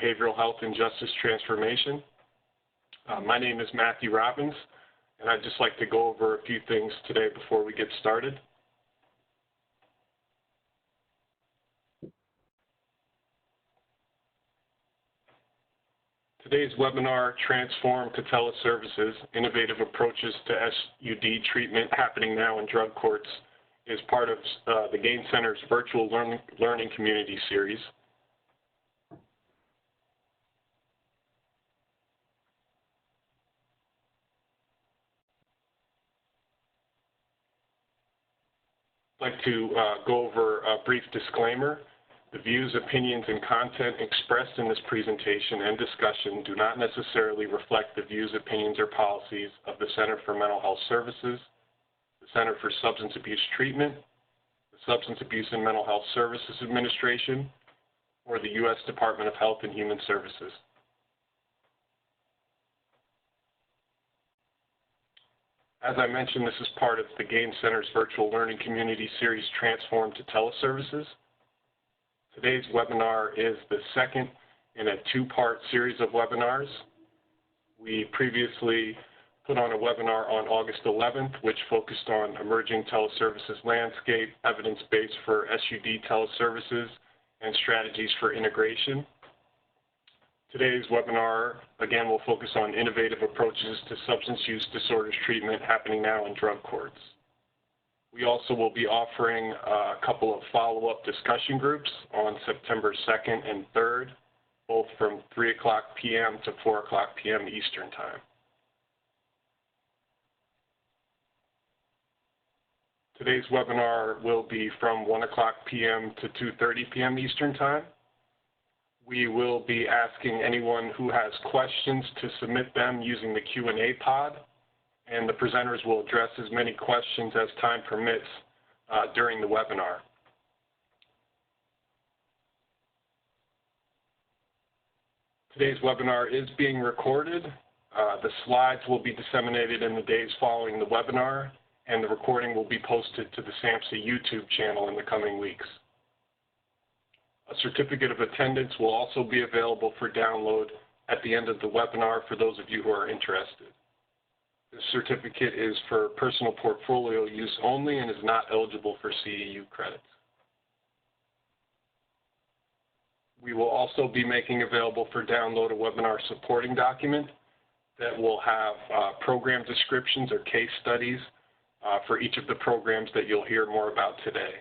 Behavioral Health and Justice Transformation. My name is Matthew Robbins, and I'd just like to go over a few things today before we get started. Today's webinar, Transform to Teleservices, Innovative Approaches to SUD Treatment Happening Now in Drug Courts, is part of the Gain Center's Virtual Learning Community Series. I'd like to go over a brief disclaimer. The views, opinions, and content expressed in this presentation and discussion do not necessarily reflect the views, opinions, or policies of the Center for Mental Health Services, the Center for Substance Abuse Treatment, the Substance Abuse and Mental Health Services Administration, or the U.S. Department of Health and Human Services. As I mentioned, this is part of the Gain Center's Virtual Learning Community Series, Transform to Teleservices. Today's webinar is the second in a two-part series of webinars. We previously put on a webinar on August 11th, which focused on emerging teleservices landscape, evidence base for SUD teleservices, and strategies for integration. Today's webinar, again, will focus on innovative approaches to substance use disorders treatment happening now in drug courts. We also will be offering a couple of follow-up discussion groups on September 2nd and 3rd, both from 3 o'clock p.m. to 4 o'clock p.m. Eastern Time. Today's webinar will be from 1 o'clock p.m. to 2:30 p.m. Eastern Time. We will be asking anyone who has questions to submit them using the Q&A pod, and the presenters will address as many questions as time permits during the webinar. Today's webinar is being recorded. The slides will be disseminated in the days following the webinar, and the recording will be posted to the Samhsa YouTube channel in the coming weeks. A certificate of attendance will also be available for download at the end of the webinar for those of you who are interested. This certificate is for personal portfolio use only and is not eligible for CEU credits. We will also be making available for download a webinar supporting document that will have program descriptions or case studies for each of the programs that you'll hear more about today.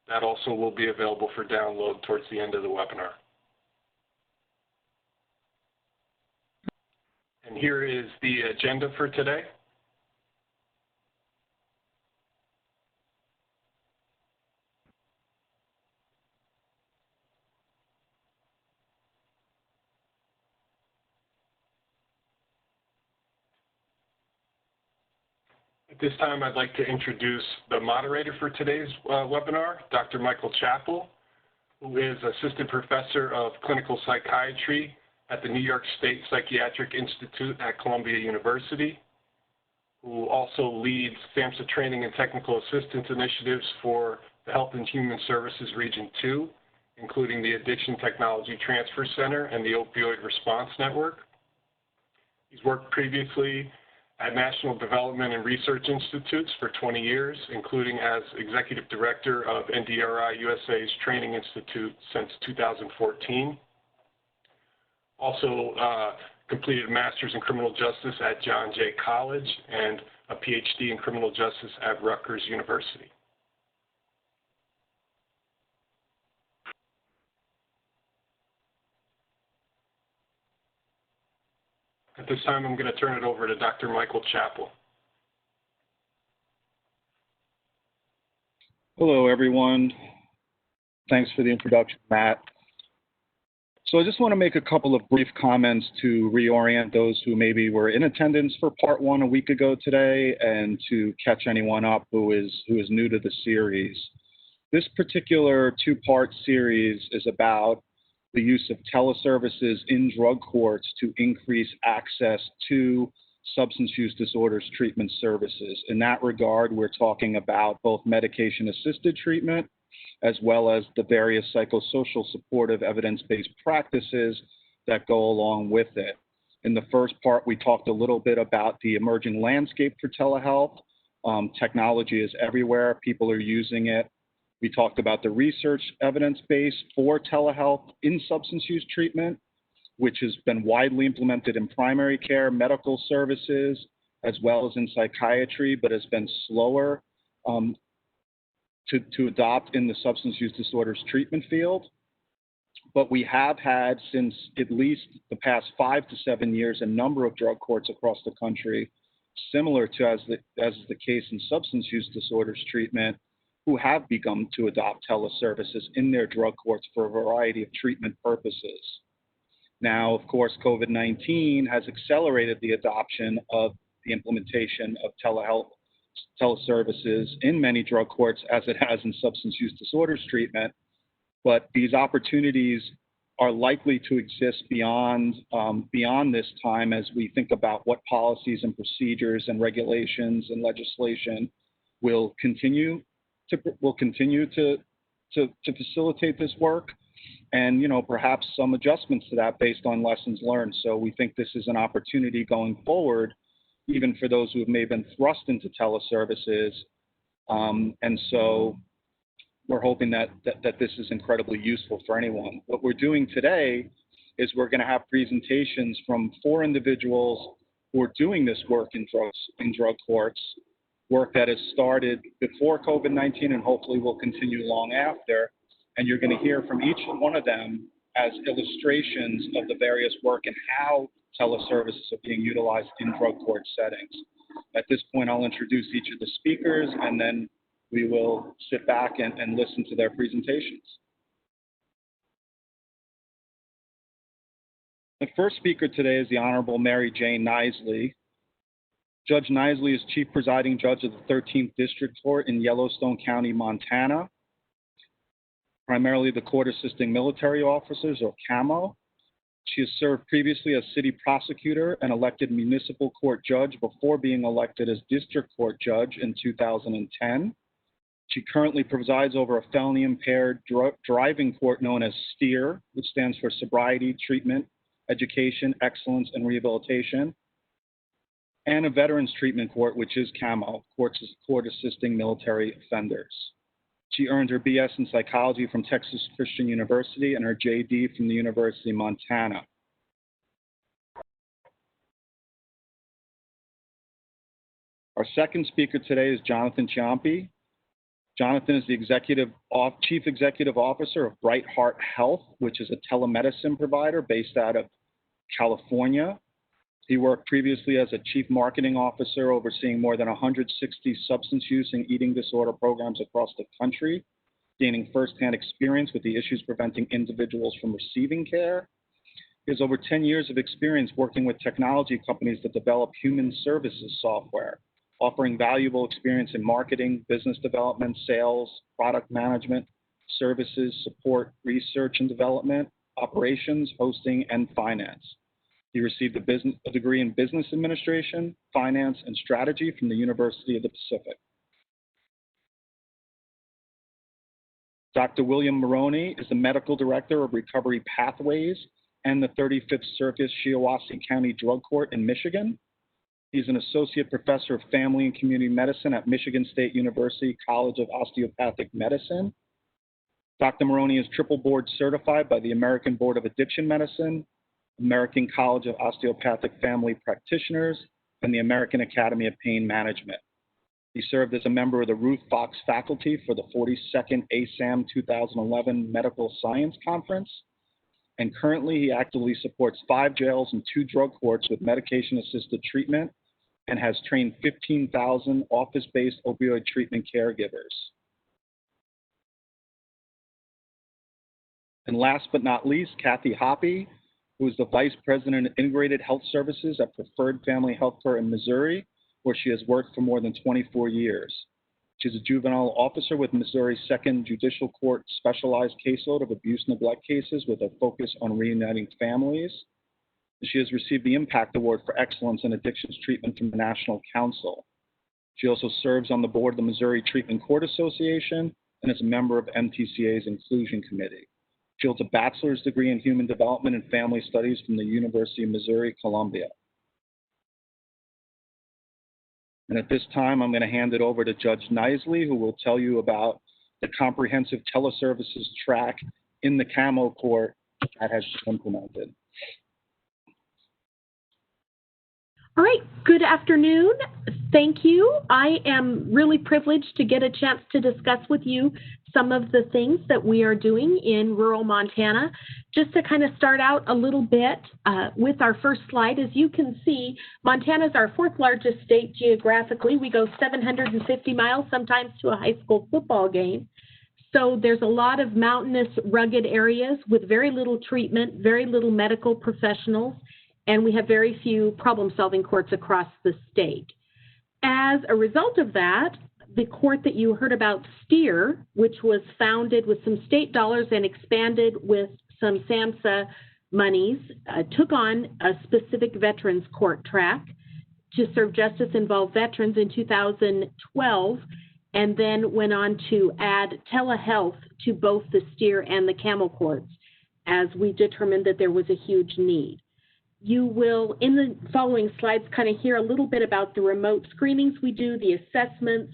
That also will be available for download towards the end of the webinar. And here is the agenda for today. At this time, I'd like to introduce the moderator for today's webinar, Dr. Michael Chappell, who is Assistant Professor of Clinical Psychiatry at the New York State Psychiatric Institute at Columbia University, who also leads Samhsa training and technical assistance initiatives for the Health and Human Services Region 2, including the Addiction Technology Transfer Center and the Opioid Response Network. He's worked previously at National Development and Research Institutes for 20 years, including as Executive Director of NDRI USA's Training Institute since 2014. Also completed a Master's in Criminal Justice at John Jay College and a PhD in Criminal Justice at Rutgers University. At this time, I'm going to turn it over to Dr. Michael Chappell. Hello, everyone. Thanks for the introduction, Matt. So I just want to make a couple of brief comments to reorient those who maybe were in attendance for part one a week ago today and to catch anyone up who is new to the series. This particular two-part series is about the use of teleservices in drug courts to increase access to substance use disorders treatment services. In that regard, we're talking about both medication-assisted treatment as well as the various psychosocial supportive evidence-based practices that go along with it. In the first part, we talked a little bit about the emerging landscape for telehealth. Technology is everywhere. People are using it. We talked about the research evidence base for telehealth in substance use treatment, which has been widely implemented in primary care, medical services, as well as in psychiatry, but has been slower to adopt in the substance use disorders treatment field. But we have had, since at least the past 5 to 7 years, a number of drug courts across the country, similar to as is the case in substance use disorders treatment, who have begun to adopt teleservices in their drug courts for a variety of treatment purposes. Now, of course, COVID-19 has accelerated the adoption of the implementation of teleservices in many drug courts, as it has in substance use disorders treatment. But these opportunities are likely to exist beyond this time as we think about what policies and procedures and regulations and legislation will continue to facilitate this work, and perhaps some adjustments to that based on lessons learned. So we think this is an opportunity going forward, even for those who may have been thrust into teleservices, and so we're hoping that this is incredibly useful for anyone. What we're doing today is we're going to have presentations from 4 individuals who are doing this work in drug courts, work that has started before COVID-19 and hopefully will continue long after. And you're going to hear from each one of them as illustrations of the various work and how teleservices are being utilized in drug court settings. At this point, I'll introduce each of the speakers, and then we will sit back and listen to their presentations. The first speaker today is the Honorable Mary Jane Nisley. Judge Nisley is Chief Presiding Judge of the 13th District Court in Yellowstone County, Montana, primarily the Court Assisting Military Officers, or CAMO. She has served previously as city prosecutor and elected municipal court judge before being elected as district court judge in 2010. She currently presides over a felony-impaired driving court known as STEER, which stands for Sobriety, Treatment, Education, Excellence, and Rehabilitation, and a Veterans Treatment Court, which is CAMO, Court Assisting Military Offenders. She earned her BS in Psychology from Texas Christian University and her JD from the University of Montana. Our second speaker today is Jonathan Ciampi. Jonathan is the Chief Executive Officer of Bright Heart Health, which is a telemedicine provider based out of California. He worked previously as a Chief Marketing Officer overseeing more than 160 substance use and eating disorder programs across the country, gaining firsthand experience with the issues preventing individuals from receiving care. He has over 10 years of experience working with technology companies that develop human services software, offering valuable experience in marketing, business development, sales, product management, services, support, research and development, operations, hosting, and finance. He received a degree in business administration, finance, and strategy from the University of the Pacific. Dr. William Maroney is the Medical Director of Recovery Pathways and the 35th Circuit Shiawassee County Drug Court in Michigan. He's an Associate Professor of Family and Community Medicine at Michigan State University College of Osteopathic Medicine. Dr. Maroney is triple board certified by the American Board of Addiction Medicine, American College of Osteopathic Family Practitioners, and the American Academy of Pain Management. He served as a member of the Ruth Fox faculty for the 42nd ASAM 2011 Medical Science Conference, and currently he actively supports 5 jails and 2 drug courts with medication-assisted treatment and has trained 15,000 office-based opioid treatment caregivers. And last but not least, Kathy Hoppe, who is the Vice President of Integrated Health Services at Preferred Family Healthcare in Missouri, where she has worked for more than 24 years. She's a juvenile officer with Missouri's 2nd Judicial Court specialized caseload of abuse neglect cases with a focus on reuniting families. She has received the Impact Award for Excellence in Addictions Treatment from the National Council. She also serves on the board of the Missouri Treatment Court Association and is a member of MTCA's Inclusion Committee. She holds a bachelor's degree in human development and family studies from the University of Missouri, Columbia. And at this time, I'm going to hand it over to Judge Knisely, who will tell you about the comprehensive teleservices track in the CAMO court that has been implemented. All right, good afternoon. Thank you. I am really privileged to get a chance to discuss with you some of the things that we are doing in rural Montana. Just to kind of start out a little bit with our first slide, as you can see, Montana is our fourth largest state geographically. We go 750 miles sometimes to a high school football game. So there's a lot of mountainous, rugged areas with very little treatment, very little medical professionals, and we have very few problem-solving courts across the state. As a result of that, the court that you heard about, STEER, which was founded with some state dollars and expanded with some Samhsa monies, took on a specific veterans court track to serve justice-involved veterans in 2012, and then went on to add telehealth to both the STEER and the CAMO courts, as we determined that there was a huge need. You will, in the following slides, kind of hear a little bit about the remote screenings we do, the assessments,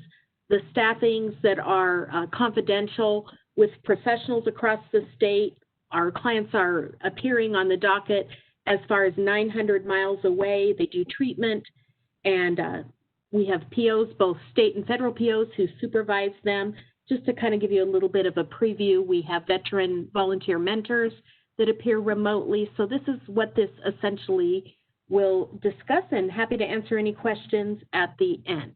the staffings that are confidential with professionals across the state. Our clients are appearing on the docket as far as 900 miles away. They do treatment, and we have POs, both state and federal POs, who supervise them. Just to kind of give you a little bit of a preview, we have veteran volunteer mentors that appear remotely. So this is what this essentially will discuss, and happy to answer any questions at the end.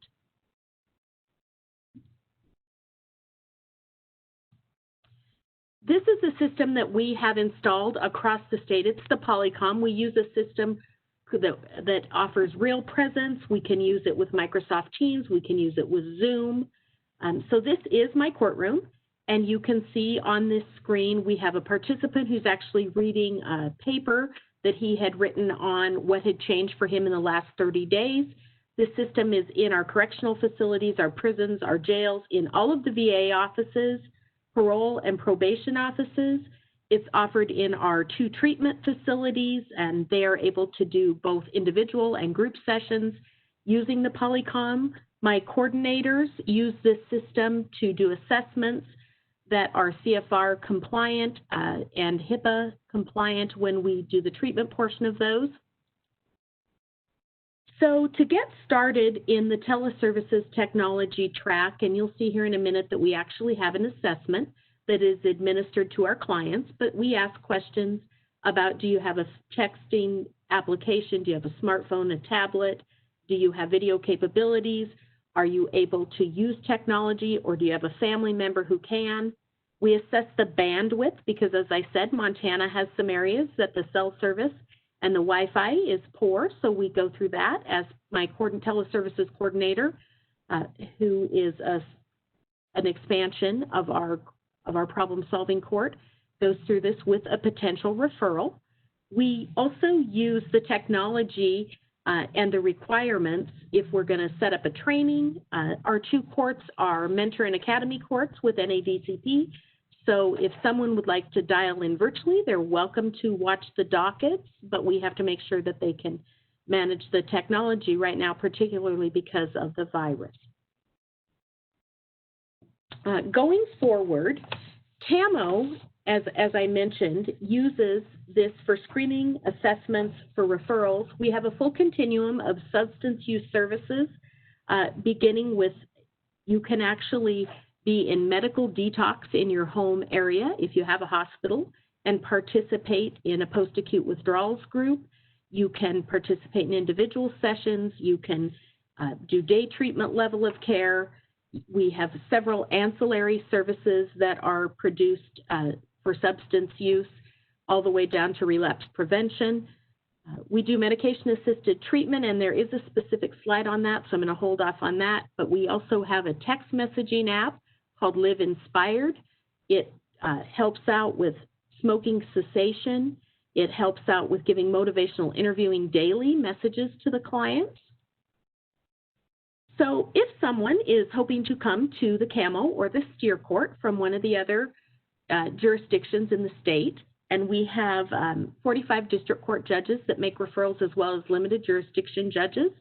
This is the system that we have installed across the state. It's the Polycom. We use a system that offers real presence. We can use it with Microsoft Teams. We can use it with Zoom. So this is my courtroom. And you can see on this screen, we have a participant who's actually reading a paper that he had written on what had changed for him in the last 30 days. This system is in our correctional facilities, our prisons, our jails, in all of the VA offices, parole and probation offices. It's offered in our 2 treatment facilities, and they are able to do both individual and group sessions using the Polycom. My coordinators use this system to do assessments that are CFR compliant and HIPAA compliant when we do the treatment portion of those. So to get started in the teleservices technology track, and you'll see here in a minute that we actually have an assessment that is administered to our clients, but we ask questions about, do you have a texting application? Do you have a smartphone, a tablet? Do you have video capabilities? Are you able to use technology, or do you have a family member who can? We assess the bandwidth because, as I said, Montana has some areas that the cell service and the Wi-Fi is poor, so we go through that as my teleservices coordinator, who is an expansion of our problem-solving court, goes through this with a potential referral. We also use the technology and the requirements if we're going to set up a training. Our 2 courts are mentor and academy courts with NADCP. So if someone would like to dial in virtually, they're welcome to watch the dockets, but we have to make sure that they can manage the technology right now, particularly because of the virus. Going forward, CAMO, as I mentioned, uses this for screening, assessments, for referrals. We have a full continuum of substance use services, beginning with, you can actually be in medical detox in your home area if you have a hospital and participate in a post-acute withdrawals group. You can participate in individual sessions. You can do day treatment level of care. We have several ancillary services that are produced for substance use, all the way down to relapse prevention. We do medication-assisted treatment, and there is a specific slide on that, so I'm going to hold off on that. But we also have a text messaging app called Live Inspired. It helps out with smoking cessation. It helps out with giving motivational interviewing daily messages to the clients. So if someone is hoping to come to the CAMO or the STEER court from one of the other jurisdictions in the state, and we have 45 district court judges that make referrals as well as limited jurisdiction judges.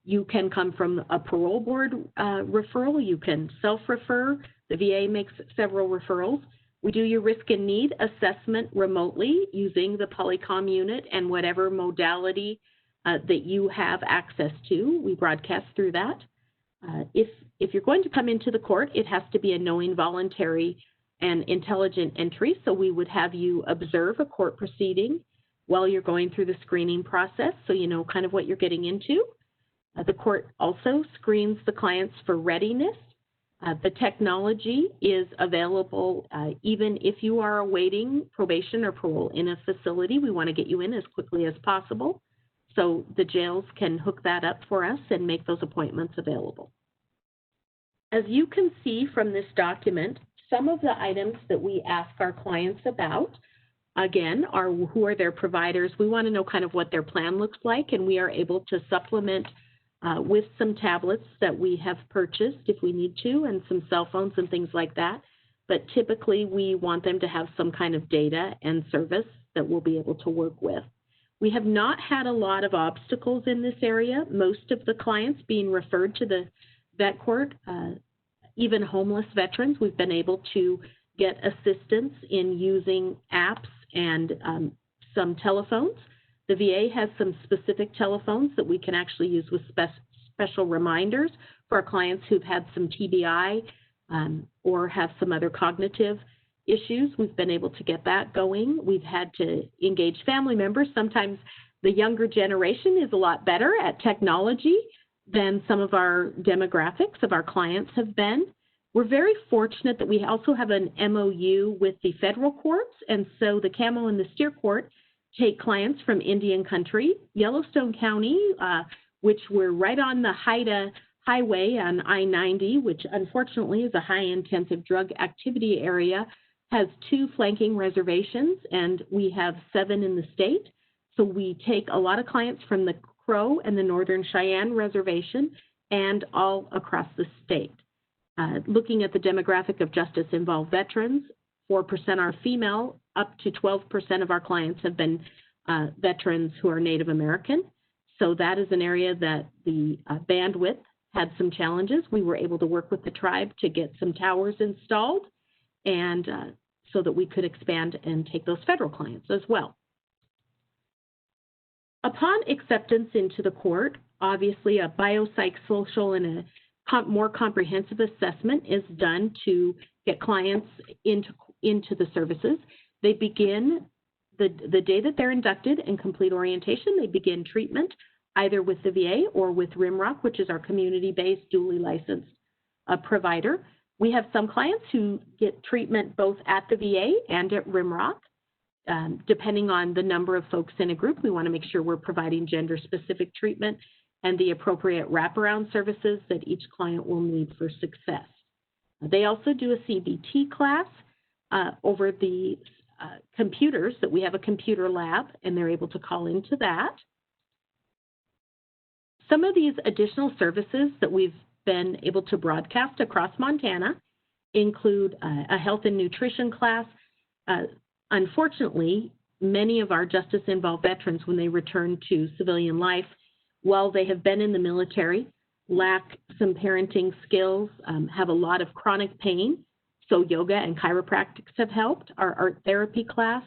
You can come from a parole board referral. You can self-refer. The VA makes several referrals. We do your risk and need assessment remotely using the Polycom unit and whatever modality that you have access to. We broadcast through that. If you're going to come into the court, it has to be a knowing, voluntary, and intelligent entry. So we would have you observe a court proceeding while you're going through the screening process so you know kind of what you're getting into. The court also screens the clients for readiness. The technology is available even if you are awaiting probation or parole in a facility. We want to get you in as quickly as possible. So the jails can hook that up for us and make those appointments available. As you can see from this document, some of the items that we ask our clients about, again, are who are their providers. We want to know kind of what their plan looks like, and we are able to supplement with some tablets that we have purchased if we need to, and some cell phones and things like that. But typically, we want them to have some kind of data and service that we'll be able to work with. We have not had a lot of obstacles in this area. Most of the clients being referred to the vet court, even homeless veterans, we've been able to get assistance in using apps and some telephones. The VA has some specific telephones that we can actually use with special reminders for our clients who've had some TBI or have some other cognitive issues. We've been able to get that going. We've had to engage family members. Sometimes the younger generation is a lot better at technology than some of our demographics of our clients have been. We're very fortunate that we also have an MOU with the federal courts, and so the Camo and the Steer Court take clients from Indian country. Yellowstone County, which we're right on the Haida Highway on I-90, which unfortunately is a high-intensive drug activity area, has 2 flanking reservations, and we have 7 in the state. So we take a lot of clients from the Crow and the Northern Cheyenne Reservation and all across the state. Looking at the demographic of justice-involved veterans, 4% are female, up to 12% of our clients have been veterans who are Native American. So that is an area that the bandwidth had some challenges. We were able to work with the tribe to get some towers installed, and so that we could expand and take those federal clients as well. Upon acceptance into the court, obviously a biopsychosocial and a more comprehensive assessment is done to get clients into the services. They begin, the day that they're inducted and complete orientation, they begin treatment either with the VA or with Rimrock, which is our community-based, duly licensed provider. We have some clients who get treatment both at the VA and at Rimrock. Depending on the number of folks in a group, we want to make sure we're providing gender-specific treatment and the appropriate wraparound services that each client will need for success. They also do a CBT class over the computers, that we have a computer lab, and they're able to call into that. Some of these additional services that we've been able to broadcast across Montana include a health and nutrition class. Unfortunately, many of our justice-involved veterans, when they return to civilian life, while they have been in the military, lack some parenting skills, have a lot of chronic pain. So yoga and chiropractics have helped. Our art therapy class,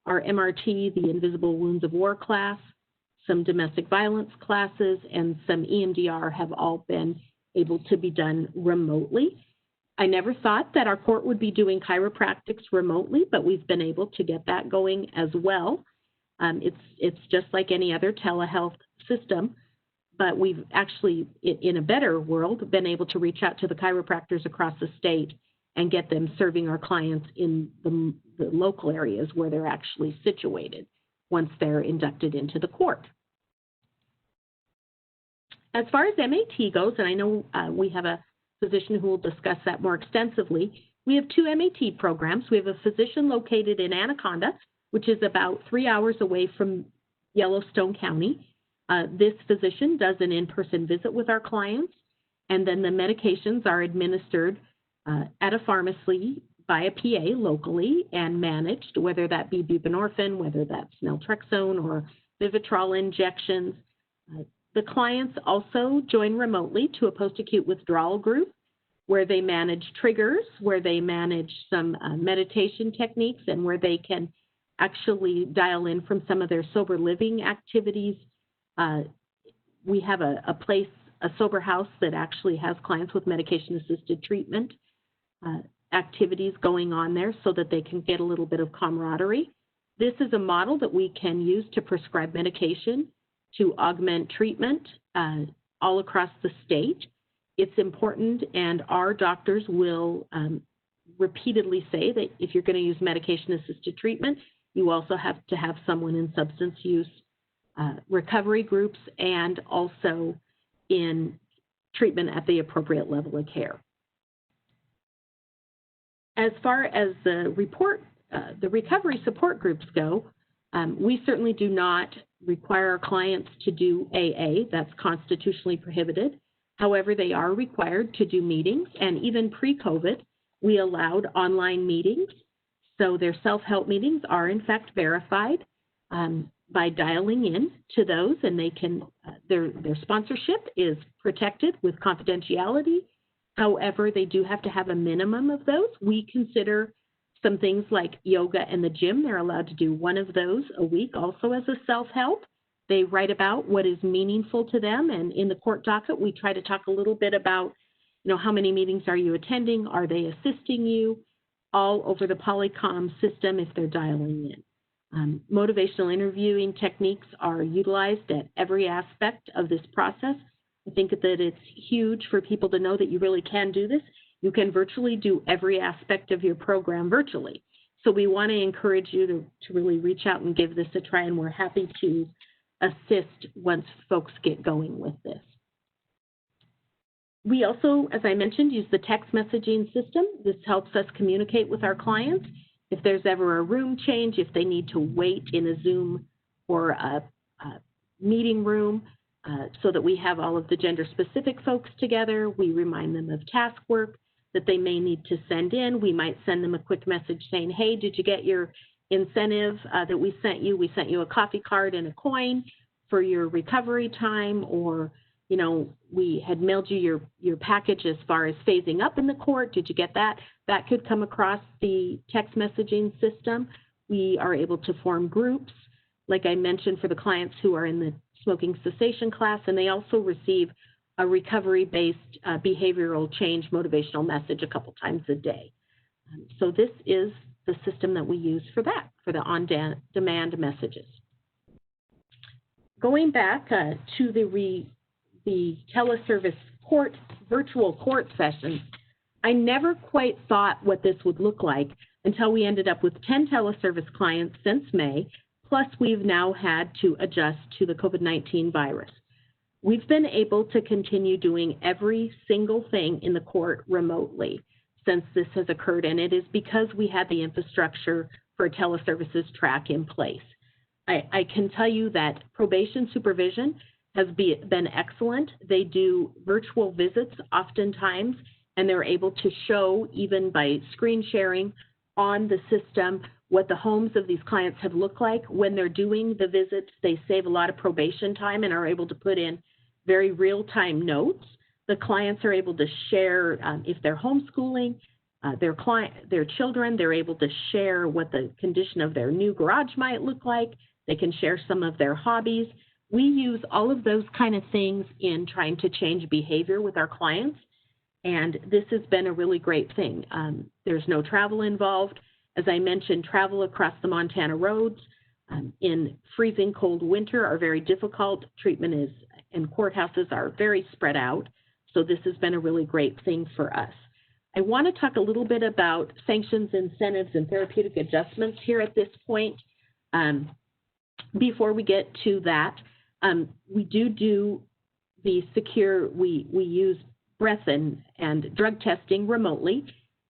our MRT, the Invisible Wounds of War class, some domestic violence classes, and some EMDR have all been able to be done remotely. I never thought that our court would be doing chiropractics remotely, but we've been able to get that going as well. It's just like any other telehealth system, but we've actually, in a better world, been able to reach out to the chiropractors across the state and get them serving our clients in the local areas where they're actually situated once they're inducted into the court. As far as MAT goes, and I know we have a physician who will discuss that more extensively, we have 2 MAT programs. We have a physician located in Anaconda, which is about 3 hours away from Yellowstone County. This physician does an in-person visit with our clients, and then the medications are administered at a pharmacy by a PA locally and managed, whether that be buprenorphine, whether that's naltrexone or Vivitrol injections. The clients also join remotely to a post-acute withdrawal group where they manage triggers, where they manage some meditation techniques, and where they can actually dial in from some of their sober living activities. We have a sober house that actually has clients with medication-assisted treatment activities going on there so that they can get a little bit of camaraderie. This is a model that we can use to prescribe medication to augment treatment all across the state. It's important, and our doctors will repeatedly say that if you're going to use medication-assisted treatment, you also have to have someone in substance use recovery groups and also in treatment at the appropriate level of care. As far as the recovery support groups go, we certainly do not require our clients to do AA. That's constitutionally prohibited. However, they are required to do meetings, and even pre-COVID, we allowed online meetings. So their self-help meetings are in fact verified by dialing in to those, and they can their sponsorship is protected with confidentiality. However, they do have to have a minimum of those. We consider some things like yoga and the gym. They're allowed to do one of those a week also as a self-help. They write about what is meaningful to them, and in the court docket, we try to talk a little bit about, how many meetings are you attending? Are they assisting you? All over the Polycom system if they're dialing in. Motivational interviewing techniques are utilized at every aspect of this process. I think that it's huge for people to know that you really can do this. You can virtually do every aspect of your program virtually. So we want to encourage you to really reach out and give this a try, and we're happy to assist once folks get going with this. We also, as I mentioned, use the text messaging system. This helps us communicate with our clients. If there's ever a room change, if they need to wait in a Zoom or a meeting room so that we have all of the gender-specific folks together, we remind them of task work that they may need to send in. We might send them a quick message saying, hey, did you get your incentive that we sent you? We sent you a coffee card and a coin for your recovery time, or we had mailed you your package as far as phasing up in the court. Did you get that? That could come across the text messaging system. We are able to form groups, like I mentioned, for the clients who are in the smoking cessation class, and they also receive a recovery-based behavioral change motivational message a couple times a day. So this is the system that we use for that, for the on-demand messages. Going back to the teleservice virtual court sessions, I never quite thought what this would look like until we ended up with 10 teleservice clients since May, plus we've now had to adjust to the COVID-19 virus. We've been able to continue doing every single thing in the court remotely since this has occurred, and it is because we had the infrastructure for a teleservices track in place. I can tell you that probation supervision has been excellent. They do virtual visits oftentimes, and they're able to show, even by screen sharing on the system, what the homes of these clients have looked like. When they're doing the visits, they save a lot of probation time and are able to put in very real-time notes. The clients are able to share, if they're homeschooling, their children, they're able to share what the condition of their new garage might look like. They can share some of their hobbies. We use all of those kind of things in trying to change behavior with our clients, and this has been a really great thing. There's no travel involved. As I mentioned, travel across the Montana roads in freezing cold winter are very difficult. Treatment and courthouses are very spread out, so this has been a really great thing for us. I want to talk a little bit about sanctions, incentives, and therapeutic adjustments here at this point. Before we get to that, we do the secure, we use breath and drug testing remotely,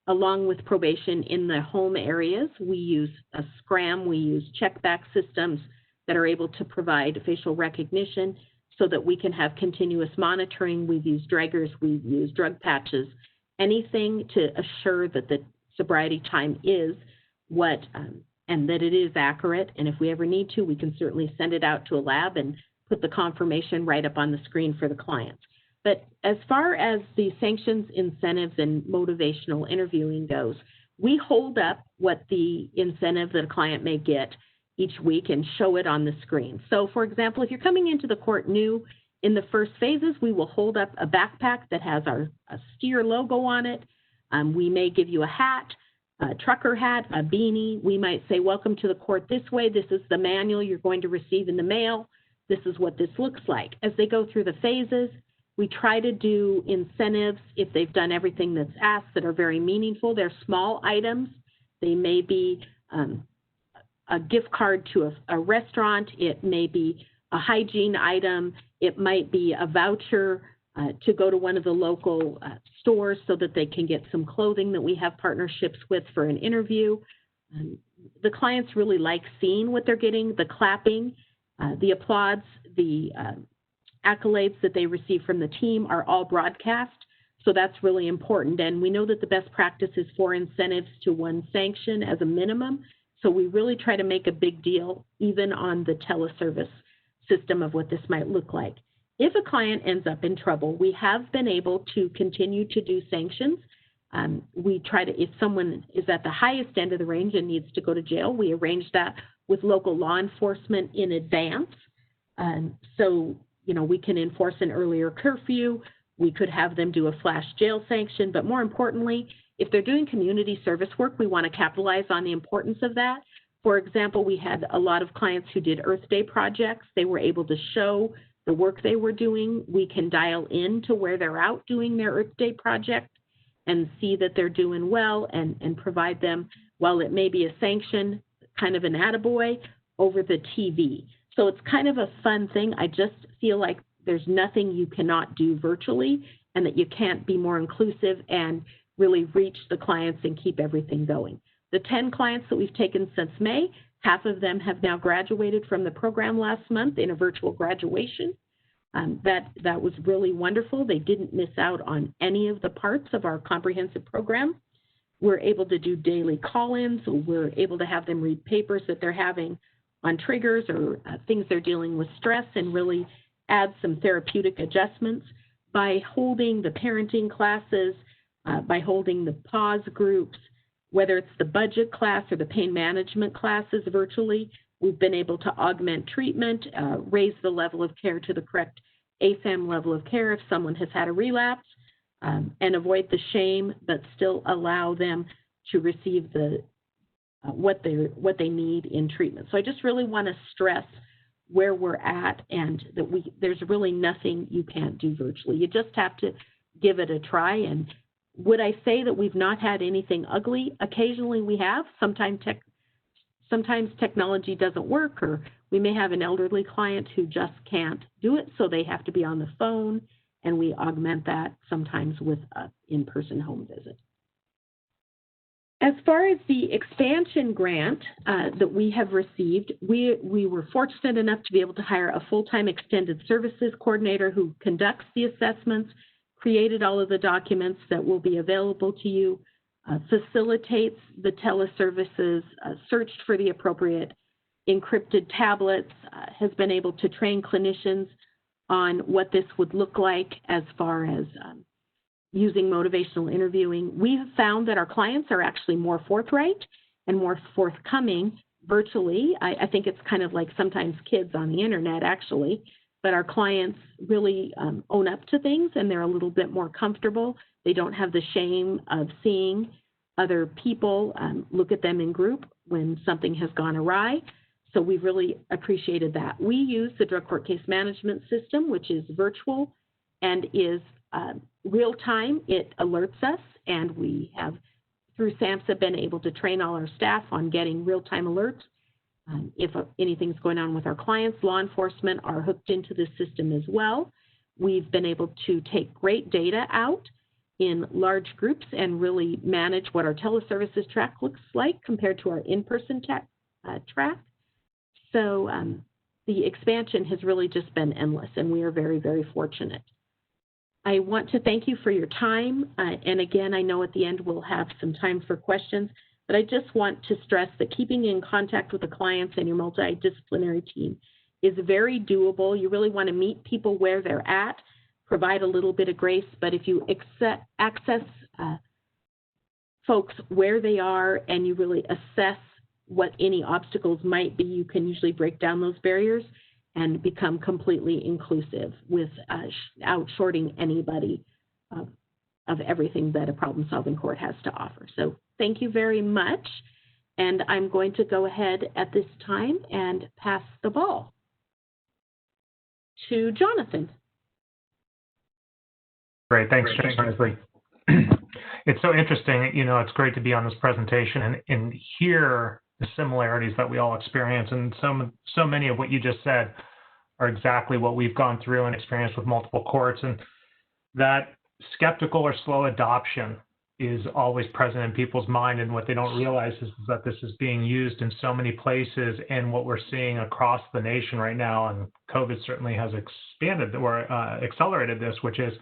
along with probation in the home areas. We use a Scram, we use check-back systems that are able to provide facial recognition so that we can have continuous monitoring. We've used draggers, we've used drug patches, anything to assure that the sobriety time is, and that it is accurate. And if we ever need to, we can certainly send it out to a lab and put the confirmation right up on the screen for the clients. But as far as the sanctions, incentives, and motivational interviewing goes, we hold up what the incentive that a client may get each week and show it on the screen. So, for example, if you're coming into the court new, in the first phases, we will hold up a backpack that has a steer logo on it. We may give you a hat, a trucker hat, a beanie. We might say, welcome to the court this way. This is the manual you're going to receive in the mail. This is what this looks like. As they go through the phases, we try to do incentives if they've done everything that's asked that are very meaningful. They're small items. They may be a gift card to a restaurant. It may be a hygiene item. It might be a voucher to go to one of the local stores so that they can get some clothing that we have partnerships with for an interview. The clients really like seeing what they're getting, the clapping, the applause, the accolades that they receive from the team are all broadcast. So that's really important. And we know that the best practice is 4 incentives to 1 sanction as a minimum. So we really try to make a big deal, even on the teleservice system, of what this might look like. If a client ends up in trouble, we have been able to continue to do sanctions. We try to, if someone is at the highest end of the range and needs to go to jail, we arrange that with local law enforcement in advance. So, you know, we can enforce an earlier curfew. We could have them do a flash jail sanction. But more importantly, if they're doing community service work, we want to capitalize on the importance of that. For example, we had a lot of clients who did Earth Day projects. They were able to show the work they were doing. We can dial in to where they're out doing their Earth Day project and see that they're doing well and provide them, while it may be a sanction, kind of an attaboy over the TV. So it's kind of a fun thing. I just feel like there's nothing you cannot do virtually, and that you can't be more inclusive and really reach the clients and keep everything going. The 10 clients that we've taken since May, half of them have now graduated from the program last month in a virtual graduation. That was really wonderful. They didn't miss out on any of the parts of our comprehensive program. We're able to do daily call-ins. We're able to have them read papers that they're having on triggers or things they're dealing with stress, and really add some therapeutic adjustments by holding the parenting classes, by holding the pause groups, whether it's the budget class or the pain management classes virtually. We've been able to augment treatment, raise the level of care to the correct AFAM level of care if someone has had a relapse, and avoid the shame, but still allow them to receive the what they need in treatment. So I just really want to stress where we're at, and that there's really nothing you can't do virtually. You just have to give it a try. And would I say that we've not had anything ugly? Occasionally we have. Sometimes technology doesn't work, or we may have an elderly client who just can't do it, so they have to be on the phone, and we augment that sometimes with an in-person home visit. As far as the expansion grant that we have received, we were fortunate enough to be able to hire a full-time extended services coordinator who conducts the assessments, created all of the documents that will be available to you, facilitates the teleservices, searched for the appropriate encrypted tablets, has been able to train clinicians on what this would look like as far as using motivational interviewing. We have found that our clients are actually more forthright and more forthcoming virtually. I think it's kind of like sometimes kids on the internet, actually, but our clients really own up to things, and they're a little bit more comfortable. They don't have the shame of seeing other people look at them in group when something has gone awry. So we've really appreciated that. We use the drug court case management system, which is virtual and is real time. It alerts us, and we have, through Samhsa, been able to train all our staff on getting real-time alerts. If anything's going on with our clients, law enforcement are hooked into the system as well. We've been able to take great data out in large groups and really manage what our teleservices track looks like compared to our in-person track. So the expansion has really just been endless, and we are very, very fortunate. I want to thank you for your time. And again, I know at the end we'll have some time for questions, but I just want to stress that keeping in contact with the clients and your multidisciplinary team is very doable. You really want to meet people where they're at, provide a little bit of grace, but if you access folks where they are and you really assess what any obstacles might be, you can usually break down those barriers and become completely inclusive without shorting anybody of everything that a problem-solving court has to offer. So thank you very much. And I'm going to go ahead at this time and pass the ball to Jonathan. Great, thanks, Leslie. It's so interesting, you know, it's great to be on this presentation and hear the similarities that we all experience, and so many of what you just said are exactly what we've gone through and experienced with multiple courts, and that skeptical or slow adoption is always present in people's mind, and what they don't realize is that this is being used in so many places, and what we're seeing across the nation right now, and COVID certainly has expanded or accelerated this, which is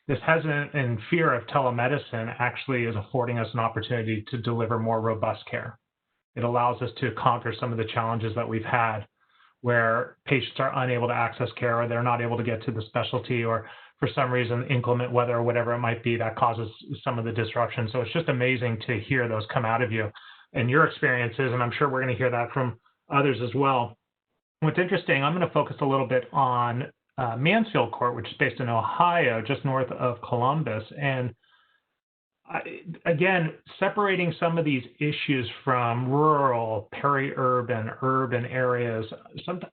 this hesitance and fear of telemedicine actually is affording us an opportunity to deliver more robust care. It allows us to conquer some of the challenges that we've had where patients are unable to access care, or they're not able to get to the specialty, or for some reason, inclement weather or whatever it might be that causes some of the disruption. So it's just amazing to hear those come out of you and your experiences, and I'm sure we're going to hear that from others as well. What's interesting, I'm going to focus a little bit on Mansfield Court, which is based in Ohio, just north of Columbus. And again, separating some of these issues from rural, peri-urban, urban areas,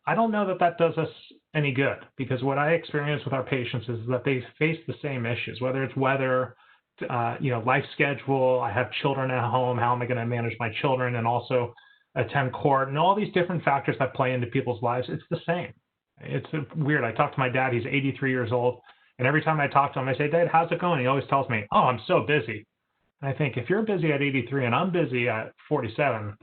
I don't know that that does us any good, because what I experience with our patients is that they face the same issues, whether it's weather, life schedule, I have children at home, how am I going to manage my children and also attend court, and all these different factors that play into people's lives. It's the same. It's weird. I talk to my dad, he's 83 years old, and every time I talk to him, I say, Dad, how's it going? He always tells me, oh, I'm so busy. And I think if you're busy at 83 and I'm busy at 47,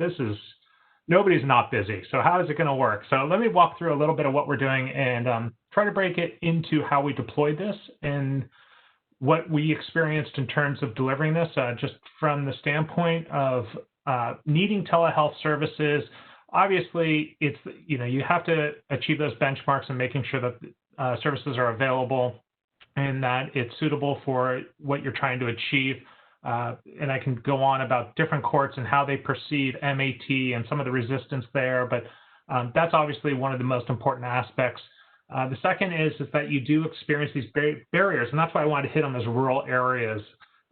nobody's not busy. So how is it going to work? So let me walk through a little bit of what we're doing and try to break it into how we deployed this and what we experienced in terms of delivering this, just from the standpoint of needing telehealth services. Obviously, it's, you have to achieve those benchmarks and making sure that services are available and that it's suitable for what you're trying to achieve. And I can go on about different courts and how they perceive MAT and some of the resistance there, but that's obviously one of the most important aspects. The second is that you do experience these barriers, and that's why I wanted to hit on those rural areas.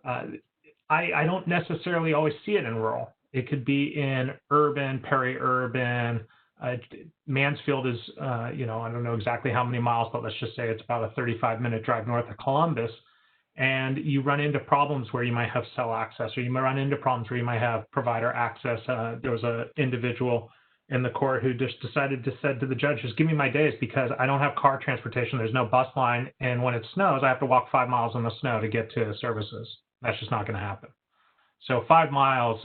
I don't necessarily always see it in rural. It could be in urban, peri-urban. Mansfield is, I don't know exactly how many miles, but let's just say it's about a 35-minute drive north of Columbus. And you run into problems where you might have cell access, or you might run into problems where you might have provider access. There was an individual in the court who just said to the judge, just give me my days because I don't have car transportation. There's no bus line. And when it snows, I have to walk 5 miles in the snow to get to services. That's just not going to happen. So 5 miles,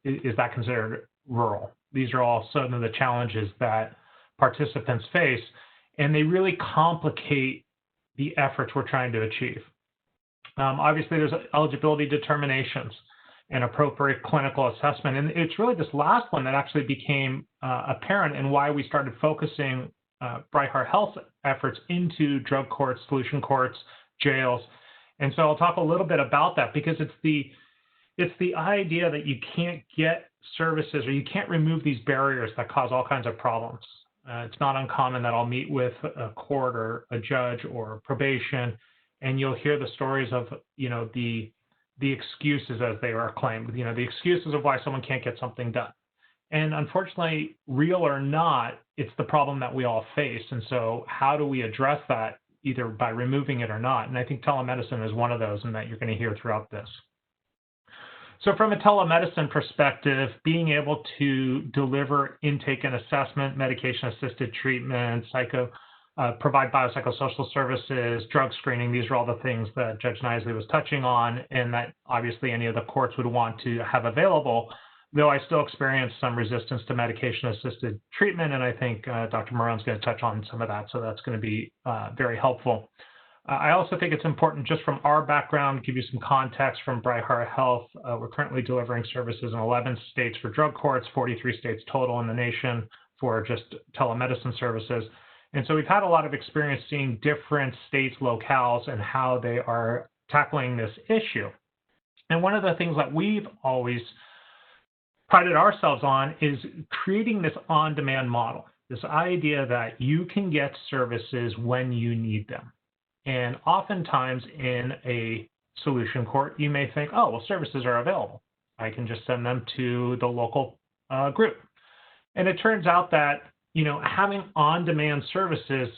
is that considered rural? These are all some of the challenges that participants face, and they really complicate the efforts we're trying to achieve. Obviously, there's eligibility determinations and appropriate clinical assessment. And it's really this last one that actually became apparent and why we started focusing Bright Heart Health efforts into drug courts, solution courts, jails. And so I'll talk a little bit about that because it's the idea that you can't get services or you can't remove these barriers that cause all kinds of problems. It's not uncommon that I'll meet with a court or a judge or probation, and you'll hear the stories of, the excuses as they are claimed, the excuses of why someone can't get something done. And unfortunately, real or not, it's the problem that we all face. And so how do we address that, either by removing it or not? And I think telemedicine is one of those, and that you're going to hear throughout this. So from a telemedicine perspective, being able to deliver intake and assessment, medication-assisted treatment, provide biopsychosocial services, drug screening, these are all the things that Judge Knisely was touching on, and that obviously any of the courts would want to have available, though I still experience some resistance to medication-assisted treatment, and I think Dr. Moran's going to touch on some of that, so that's going to be very helpful. I also think it's important, just from our background, give you some context from Bright Health. We're currently delivering services in 11 states for drug courts, 43 states total in the nation for just telemedicine services. And so we've had a lot of experience seeing different states, locales, and how they are tackling this issue. And one of the things that we've always prided ourselves on is creating this on-demand model, this idea that you can get services when you need them. And oftentimes in a solution court, you may think, oh, well, services are available. I can just send them to the local group. And it turns out that, having on-demand services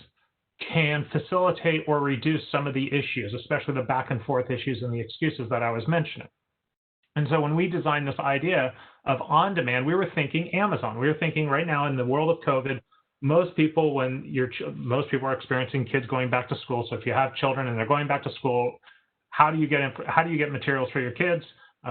can facilitate or reduce some of the issues, especially the back and forth issues and the excuses that I was mentioning. And so when we designed this idea of on-demand, we were thinking Amazon. We were thinking right now in the world of COVID, most people are experiencing kids going back to school. So if you have children and they're going back to school, how do you get materials for your kids?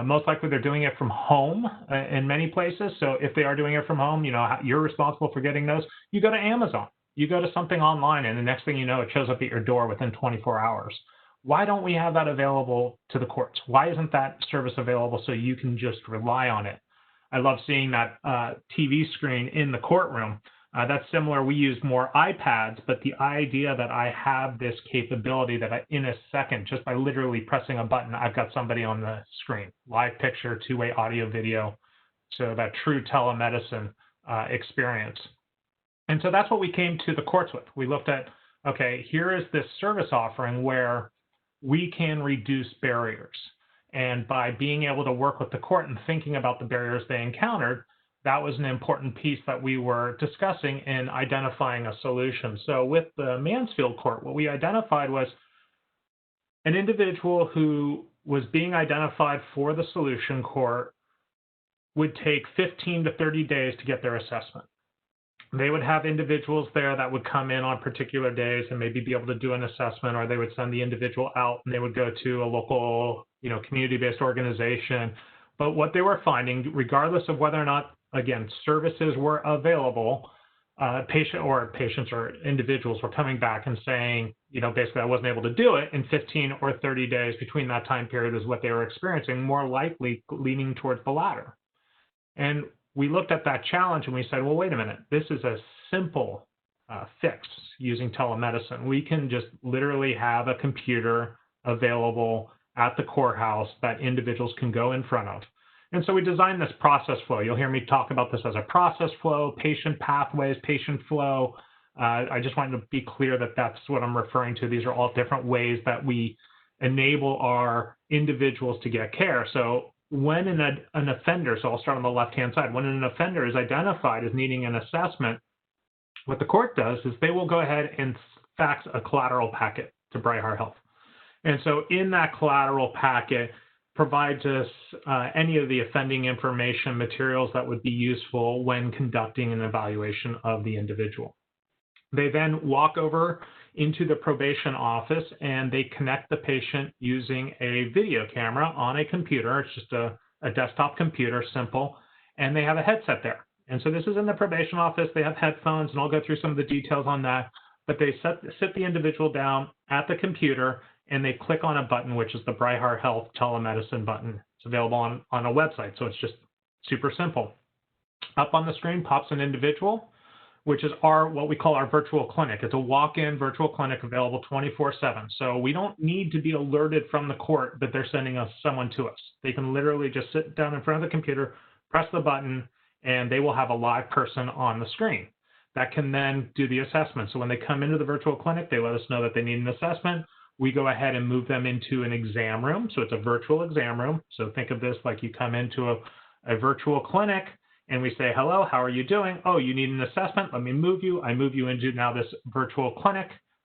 Most likely they're doing it from home in many places. So if they are doing it from home, you're responsible for getting those. You go to Amazon, you go to something online, and the next thing you know, it shows up at your door within 24 hours. Why don't we have that available to the courts? Why isn't that service available so you can just rely on it? I love seeing that TV screen in the courtroom. That's similar. We use more iPads, but the idea that I have this capability that in a second, just by literally pressing a button, I've got somebody on the screen, live picture, two-way audio, video, so that true telemedicine experience. And so that's what we came to the courts with. We looked at, okay, here is this service offering where we can reduce barriers. And by being able to work with the court and thinking about the barriers they encountered, that was an important piece that we were discussing in identifying a solution. So with the Mansfield court, what we identified was an individual who was being identified for the solution court would take 15 to 30 days to get their assessment. They would have individuals there that would come in on particular days and maybe be able to do an assessment, or they would send the individual out and they would go to a local, community-based organization. But what they were finding, regardless of whether or not, again, services were available, patients or individuals were coming back and saying, basically I wasn't able to do it in 15 or 30 days between that time period is what they were experiencing, more likely leaning towards the latter. And we looked at that challenge and we said, well, wait a minute, this is a simple fix using telemedicine. We can just literally have a computer available at the courthouse that individuals can go in front of. And so we designed this process flow. You'll hear me talk about this as a process flow, patient pathways, patient flow. I just wanted to be clear that that's what I'm referring to. These are all different ways that we enable our individuals to get care. So when an offender, so I'll start on the left-hand side, when an offender is identified as needing an assessment, what the court does is they will go ahead and fax a collateral packet to Bright Health. And so in that collateral packet, provides us any of the offending information, materials that would be useful when conducting an evaluation of the individual. They then walk over into the probation office and they connect the patient using a video camera on a computer. It's just a desktop computer, simple, and they have a headset there. And so this is in the probation office. They have headphones, and I'll go through some of the details on that. But they sit the individual down at the computer and they click on a button, which is the Bright Health telemedicine button. It's available on a website, so it's just super simple. Up on the screen pops an individual, which is what we call our virtual clinic. It's a walk-in virtual clinic available 24/7. So we don't need to be alerted from the court that they're sending someone to us. They can literally just sit down in front of the computer, press the button, and they will have a live person on the screen that can then do the assessment. So when they come into the virtual clinic, they let us know that they need an assessment. We go ahead and move them into an exam room. So it's a virtual exam room. So think of this like you come into a virtual clinic and we say, hello, how are you doing? Oh, you need an assessment. Let me move you. I move you into now this virtual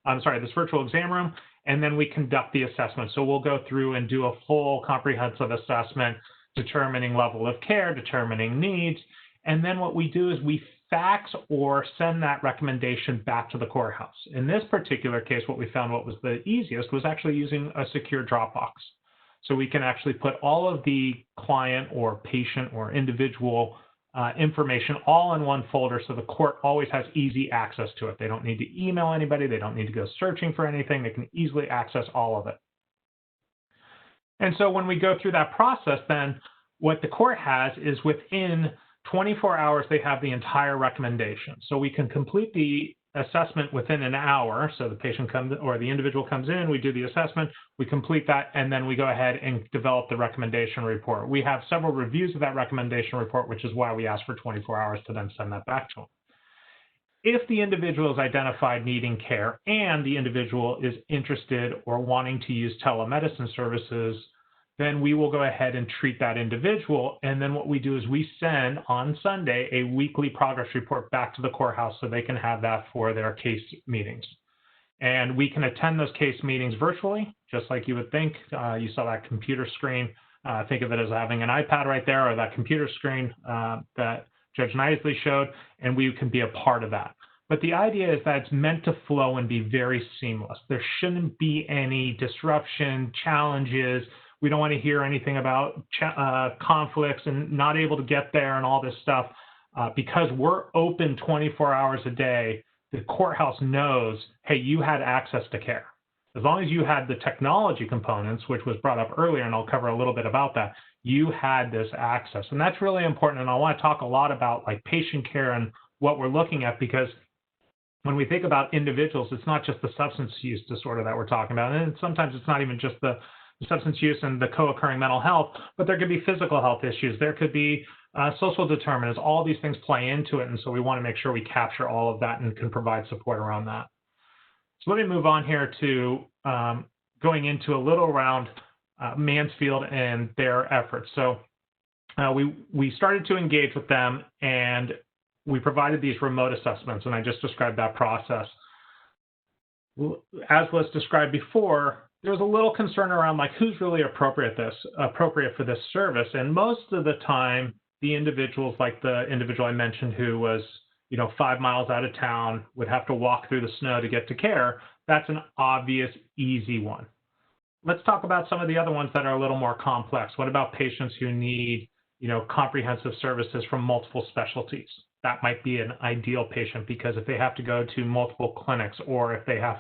this virtual exam room, and then we conduct the assessment. So we'll go through and do a full comprehensive assessment, determining level of care, determining needs. And then what we do is we fax or send that recommendation back to the courthouse. In this particular case, what we found what was the easiest was actually using a secure Dropbox. So we can actually put all of the client or patient or individual information all in one folder so the court always has easy access to it. They don't need to email anybody. They don't need to go searching for anything. They can easily access all of it. And so when we go through that process, then what the court has is within 24 hours, they have the entire recommendation. So we can complete the assessment within an hour. So the patient comes or the individual comes in, we do the assessment, we complete that, and then we go ahead and develop the recommendation report. We have several reviews of that recommendation report, which is why we ask for 24 hours to then send that back to them. If the individual is identified needing care and the individual is interested or wanting to use telemedicine services, then we will go ahead and treat that individual. And then what we do is we send on Sunday a weekly progress report back to the courthouse so they can have that for their case meetings. And we can attend those case meetings virtually, just like you would think. You saw that computer screen. Think of it as having an iPad right there, or that computer screen that Judge Knisley showed, and we can be a part of that. But the idea is that it's meant to flow and be very seamless. There shouldn't be any disruption, challenges. We don't want to hear anything about conflicts and not able to get there and all this stuff. Because we're open 24 hours a day, the courthouse knows, hey, you had access to care. As long as you had the technology components, which was brought up earlier, and I'll cover a little bit about that, you had this access. And that's really important. And I want to talk a lot about like patient care and what we're looking at, because when we think about individuals, it's not just the substance use disorder that we're talking about. And sometimes it's not even just the substance use and the co-occurring mental health, but there could be physical health issues. There could be social determinants. All these things play into it. And so we want to make sure we capture all of that and can provide support around that. So let me move on here to going into a little around Mansfield and their efforts. So we started to engage with them, and we provided these remote assessments, and I just described that process. As was described before, there was a little concern around like who's really appropriate for this service, and most of the time, the individuals, like the individual I mentioned who was 5 miles out of town, would have to walk through the snow to get to care. That's an obvious, easy one. Let's talk about some of the other ones that are a little more complex. What about patients who need, comprehensive services from multiple specialties? That might be an ideal patient, because if they have to go to multiple clinics, or if they have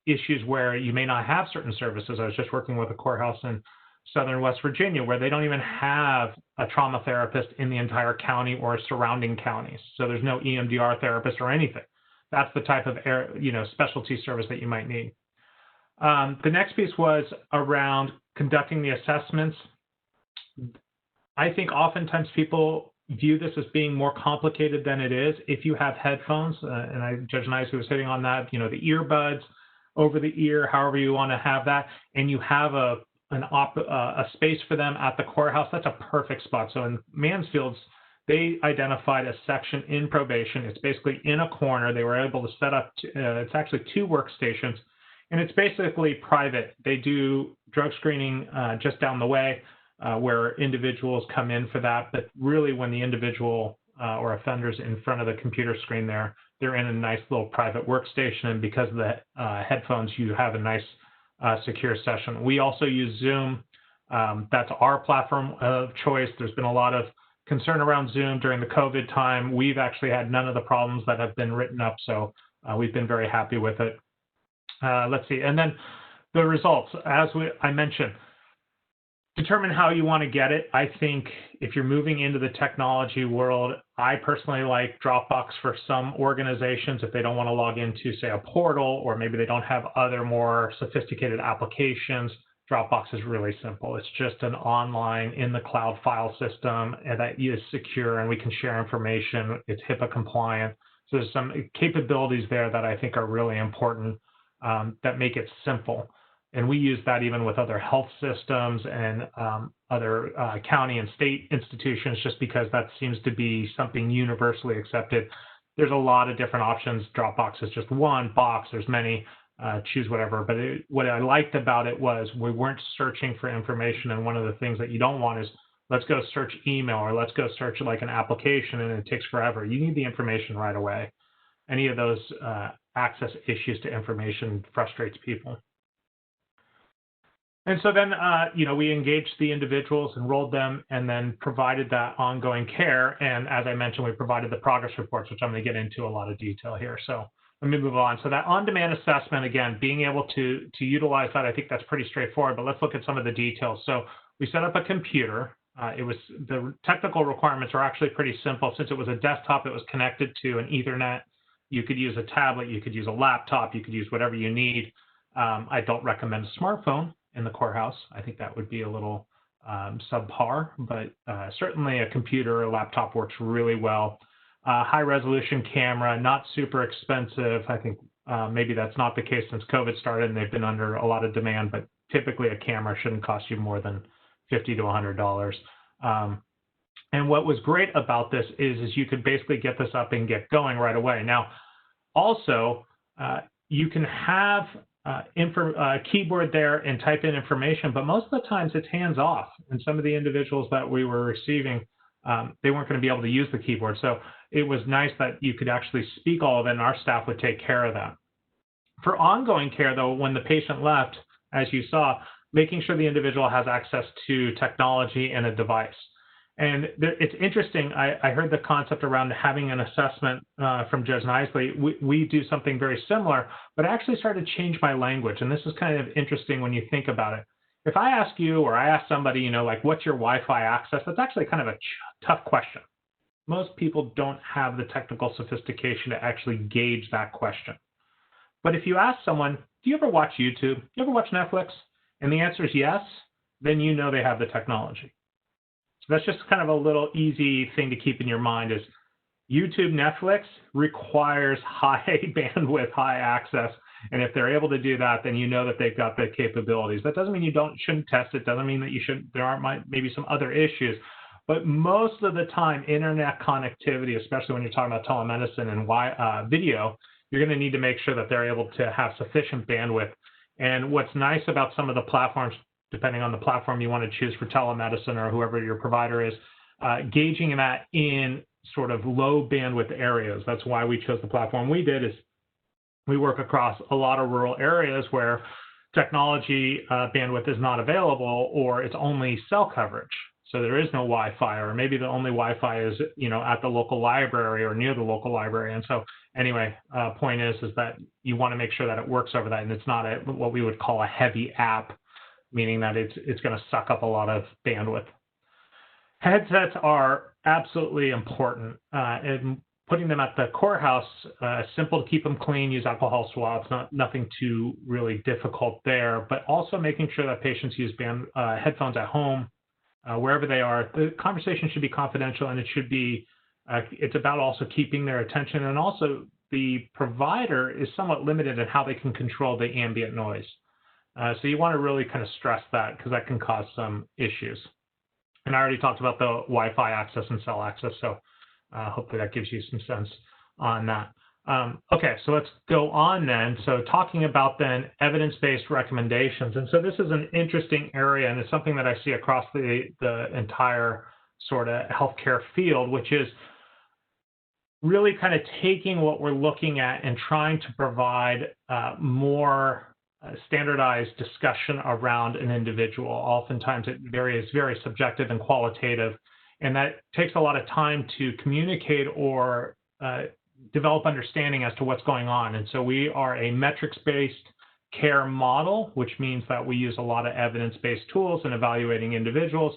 issues where you may not have certain services. I was just working with a courthouse in Southern West Virginia where they don't even have a trauma therapist in the entire county or surrounding counties. So there's no EMDR therapist or anything. That's the type of specialty service that you might need. The next piece was around conducting the assessments. I think oftentimes people view this as being more complicated than it is. If you have headphones, and Judge Knisley was hitting on that, the earbuds over the ear, however you want to have that, and you have a space for them at the courthouse, that's a perfect spot. So in Mansfield's, they identified a section in probation. It's basically in a corner. They were able to set up, it's actually 2 workstations, and it's basically private. They do drug screening just down the way where individuals come in for that. But really when the individual or offender's in front of the computer screen there, they're in a nice little private workstation. And because of the headphones, you have a nice secure session. We also use Zoom. That's our platform of choice. There's been a lot of concern around Zoom during the COVID time. We've actually had none of the problems that have been written up. So we've been very happy with it. Let's see. And then the results, as I mentioned, determine how you want to get it. I think if you're moving into the technology world, I personally like Dropbox for some organizations if they don't want to log into, say, a portal, or maybe they don't have other more sophisticated applications. Dropbox is really simple. It's just an online in the cloud file system that is secure, and we can share information. It's HIPAA compliant. So there's some capabilities there that I think are really important that make it simple. And we use that even with other health systems and other county and state institutions, just because that seems to be something universally accepted. There's a lot of different options. Dropbox is just one box. There's many. Choose whatever. But what I liked about it was we weren't searching for information. And one of the things that you don't want is, let's go search email, or let's go search like an application, and it takes forever. You need the information right away. Any of those access issues to information frustrates people. And so then, we engaged the individuals, enrolled them, and then provided that ongoing care. And as I mentioned, we provided the progress reports, which I'm going to get into a lot of detail here. So let me move on. So that on-demand assessment, again, being able to utilize that, I think that's pretty straightforward. But let's look at some of the details. So we set up a computer. The technical requirements are actually pretty simple. Since it was a desktop, it was connected to an Ethernet. You could use a tablet, you could use a laptop, you could use whatever you need. I don't recommend a smartphone in the courthouse. I think that would be a little subpar, but certainly a computer or laptop works really well. High resolution camera, not super expensive. I think maybe that's not the case since COVID started and they've been under a lot of demand, but typically a camera shouldn't cost you more than $50 to $100. And what was great about this is you could basically get this up and get going right away. Now, also, you can have keyboard there and type in information, but most of the times it's hands off. And some of the individuals that we were receiving, they weren't going to be able to use the keyboard. So it was nice that you could actually speak all of it and our staff would take care of that. For ongoing care, though, when the patient left, as you saw, making sure the individual has access to technology and a device. And it's interesting, I heard the concept around having an assessment from Judge Nisley. We do something very similar, but I actually started to change my language. And this is kind of interesting when you think about it. If I ask you or I ask somebody, like, what's your Wi-Fi access? That's actually kind of a tough question. Most people don't have the technical sophistication to actually gauge that question. But if you ask someone, do you ever watch YouTube? Do you ever watch Netflix? And the answer is yes, then you know they have the technology. So that's just kind of a little easy thing to keep in your mind is YouTube, Netflix requires high bandwidth, high access. And if they're able to do that, then you know that they've got the capabilities. That doesn't mean you shouldn't test it. Doesn't mean that you shouldn't. There aren't maybe some other issues. But most of the time, internet connectivity, especially when you're talking about telemedicine and video, you're going to need to make sure that they're able to have sufficient bandwidth. And what's nice about some of the platforms, depending on the platform you want to choose for telemedicine or whoever your provider is, gauging that in sort of low bandwidth areas. That's why we chose the platform we did. Is we work across a lot of rural areas where technology bandwidth is not available or it's only cell coverage. So there is no Wi-Fi, or maybe the only Wi-Fi is, at the local library or near the local library. And so anyway, point is that you want to make sure that it works over that. And it's not what we would call a heavy app, meaning that it's going to suck up a lot of bandwidth. Headsets are absolutely important. And putting them at the courthouse, simple to keep them clean, use alcohol swabs, nothing too really difficult there, but also making sure that patients use headphones at home, wherever they are. The conversation should be confidential, and it should be, it's about also keeping their attention, and also the provider is somewhat limited in how they can control the ambient noise. So you want to really kind of stress that because that can cause some issues. And I already talked about the Wi-Fi access and cell access, so hopefully that gives you some sense on that. Okay, so let's go on then. So talking about then evidence-based recommendations. And so this is an interesting area, and it's something that I see across the entire sort of healthcare field, which is really kind of taking what we're looking at and trying to provide more standardized discussion around an individual. Oftentimes it is very subjective and qualitative, and that takes a lot of time to communicate or develop understanding as to what's going on. And so we are a metrics-based care model, which means that we use a lot of evidence-based tools in evaluating individuals.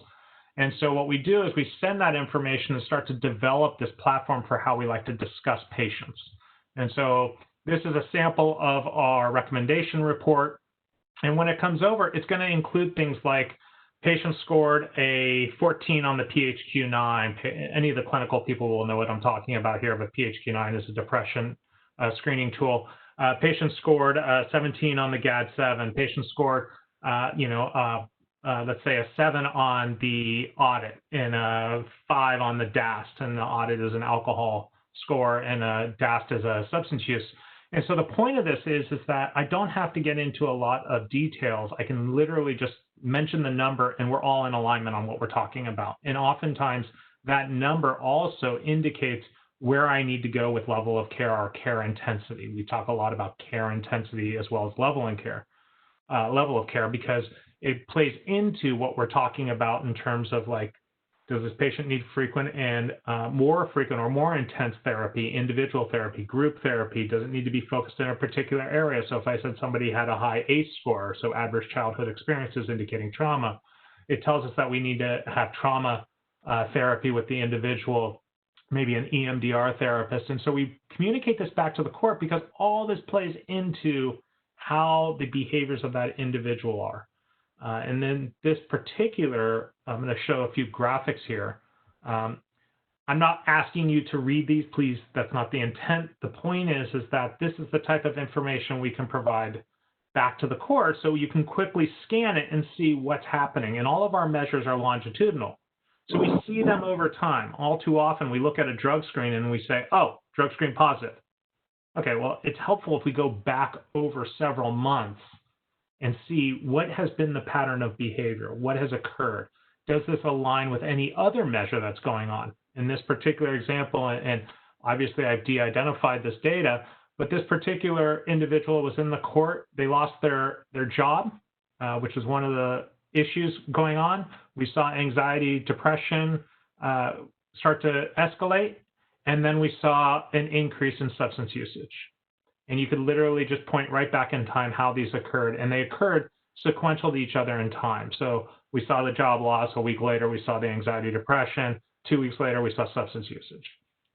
And so what we do is we send that information and start to develop this platform for how we like to discuss patients. And so this is a sample of our recommendation report. And when it comes over, it's going to include things like patient scored a 14 on the PHQ-9. Any of the clinical people will know what I'm talking about here, but PHQ-9 is a depression screening tool. Patient scored 17 on the GAD-7. Patient scored, let's say a 7 on the audit and a 5 on the DAST. And the audit is an alcohol score and a DAST is a substance use. And so the point of this is that I don't have to get into a lot of details. I can literally just mention the number and we're all in alignment on what we're talking about. And oftentimes that number also indicates where I need to go with level of care or care intensity. We talk a lot about care intensity as well as level in care. level of care, because it plays into what we're talking about in terms of like, does this patient need frequent and more frequent or more intense therapy, individual therapy, group therapy? Does it need to be focused in a particular area? So if I said somebody had a high ACE score, so adverse childhood experiences indicating trauma, it tells us that we need to have trauma therapy with the individual, maybe an EMDR therapist. And so we communicate this back to the court because all this plays into how the behaviors of that individual are. And then this particular, I'm going to show a few graphics here. I'm not asking you to read these, please. That's not the intent. The point is that this is the type of information we can provide back to the court so you can quickly scan it and see what's happening. And all of our measures are longitudinal. So we see them over time. All too often we look at a drug screen and we say, oh, drug screen positive. Okay, well, it's helpful if we go back over several months and see what has been the pattern of behavior, what has occurred. Does this align with any other measure that's going on? In this particular example, and obviously I've de-identified this data, but this particular individual was in the court. They lost their job, which is one of the issues going on. We saw anxiety, depression start to escalate, and then we saw an increase in substance usage. And you could literally just point right back in time how these occurred. And they occurred sequential to each other in time. So we saw the job loss. A week later, we saw the anxiety, depression. 2 weeks later, we saw substance usage.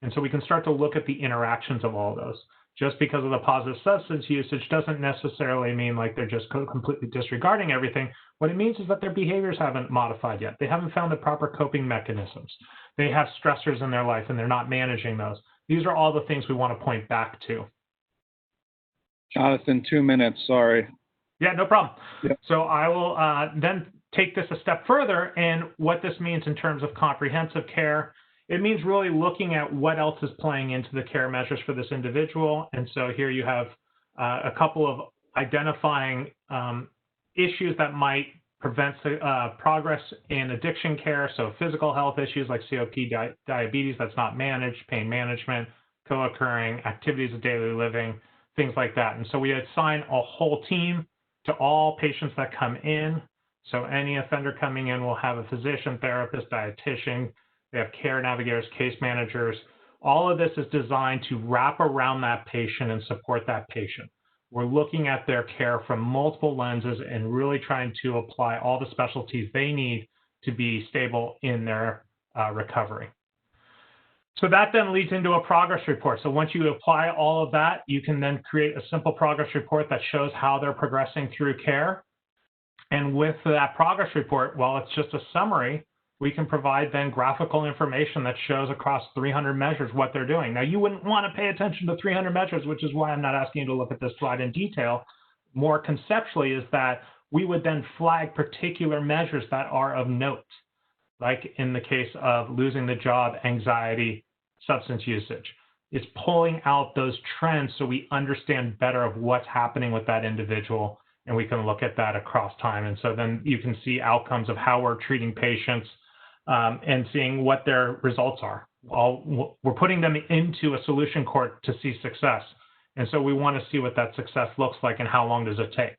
And so we can start to look at the interactions of all those. Just because of the positive substance usage doesn't necessarily mean like they're just completely disregarding everything. What it means is that their behaviors haven't modified yet. They haven't found the proper coping mechanisms. They have stressors in their life and they're not managing those. These are all the things we want to point back to. Jonathan, 2 minutes, sorry. Yeah, no problem. Yep. So I will then take this a step further, and what this means in terms of comprehensive care. It means really looking at what else is playing into the care measures for this individual. And so here you have a couple of identifying issues that might prevent progress in addiction care. So physical health issues like COPD, diabetes that's not managed, pain management, co-occurring, activities of daily living, things like that. And so we assign a whole team to all patients that come in. So any offender coming in will have a physician, therapist, dietitian. They have care navigators, case managers. All of this is designed to wrap around that patient and support that patient. We're looking at their care from multiple lenses and really trying to apply all the specialties they need to be stable in their recovery. So that then leads into a progress report. So once you apply all of that, you can then create a simple progress report that shows how they're progressing through care. And with that progress report, while it's just a summary, we can provide then graphical information that shows across 300 measures what they're doing. Now, you wouldn't want to pay attention to 300 measures, which is why I'm not asking you to look at this slide in detail. More conceptually is that we would then flag particular measures that are of note, like in the case of losing the job, anxiety, substance usage. It's pulling out those trends so we understand better of what's happening with that individual, and we can look at that across time. And so then you can see outcomes of how we're treating patients and seeing what their results are. We're putting them into a solution court to see success. And so we want to see what that success looks like and how long does it take.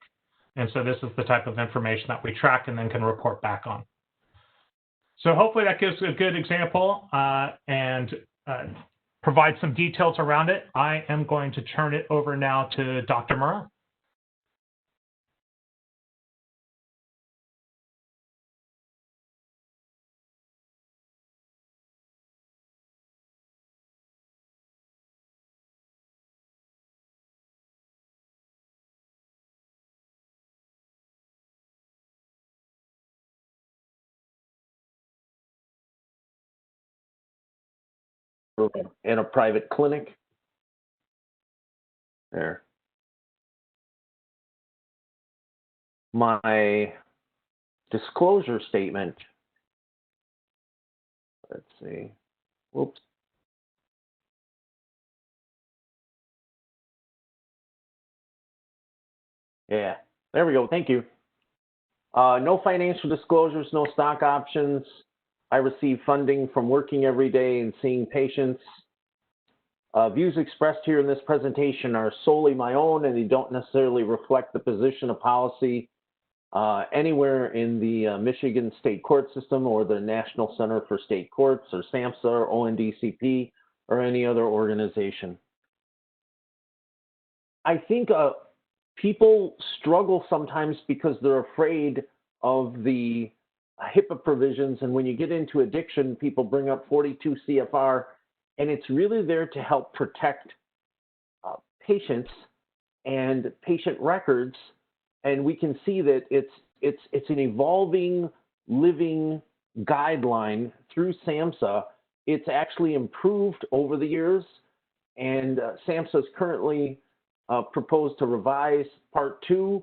And so this is the type of information that we track and then can report back on. So hopefully that gives a good example and provide some details around it. I am going to turn it over now to Dr. Mdhhs. In a private clinic. There. My disclosure statement. Let's see. Whoops. Yeah, there we go. Thank you. No financial disclosures, no stock options. I receive funding from working every day and seeing patients. Views expressed here in this presentation are solely my own, and they don't necessarily reflect the position of policy anywhere in the Michigan State Court System or the National Center for State Courts or Samhsa or ONDCP or any other organization. I think people struggle sometimes because they're afraid of the HIPAA provisions, and when you get into addiction, people bring up 42 CFR, and it's really there to help protect patients and patient records. And we can see that it's an evolving, living guideline through Samhsa. It's actually improved over the years, and Samhsa is currently proposed to revise Part 2.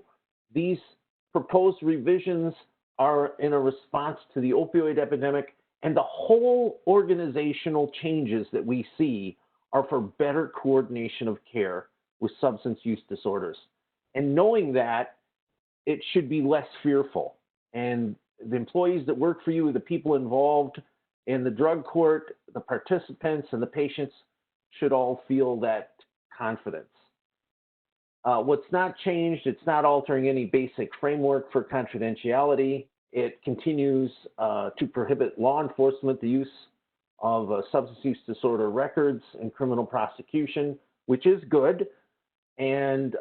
These proposed revisions are in a response to the opioid epidemic, and the whole organizational changes that we see are for better coordination of care with substance use disorders. And knowing that, it should be less fearful. And the employees that work for you, the people involved in the drug court, the participants, and the patients should all feel that confidence. What's not changed, it's not altering any basic framework for confidentiality. It continues to prohibit law enforcement the use of substance use disorder records in criminal prosecution, which is good. And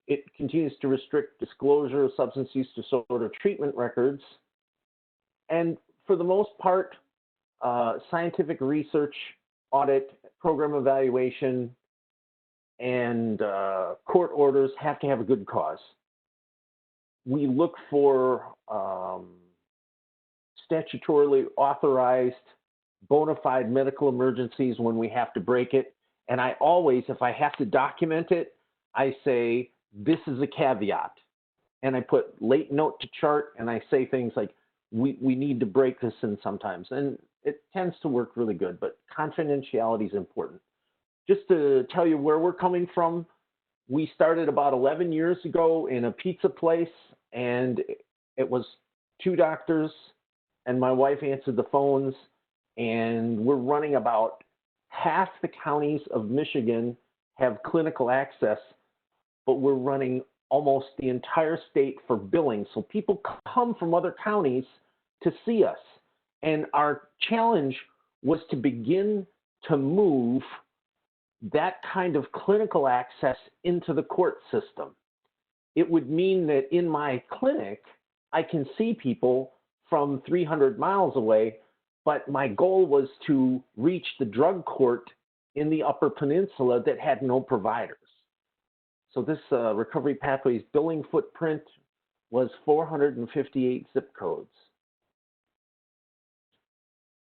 it continues to restrict disclosure of substance use disorder treatment records. And for the most part, scientific research, audit, program evaluation, and court orders have to have a good cause. We look for statutorily authorized bona fide medical emergencies when we have to break it. And I always, if I have to document it, I say, this is a caveat. And I put late note to chart, and I say things like, we need to break this in sometimes. And it tends to work really good, but confidentiality is important. Just to tell you where we're coming from, we started about 11 years ago in a pizza place, and it was 2 doctors, and my wife answered the phones, and we're running about half the counties of Michigan have clinical access, but we're running almost the entire state for billing. So people come from other counties to see us. And our challenge was to begin to move that kind of clinical access into the court system. It would mean that in my clinic, I can see people from 300 miles away, but my goal was to reach the drug court in the Upper Peninsula that had no providers. So this Recovery Pathways billing footprint was 458 zip codes.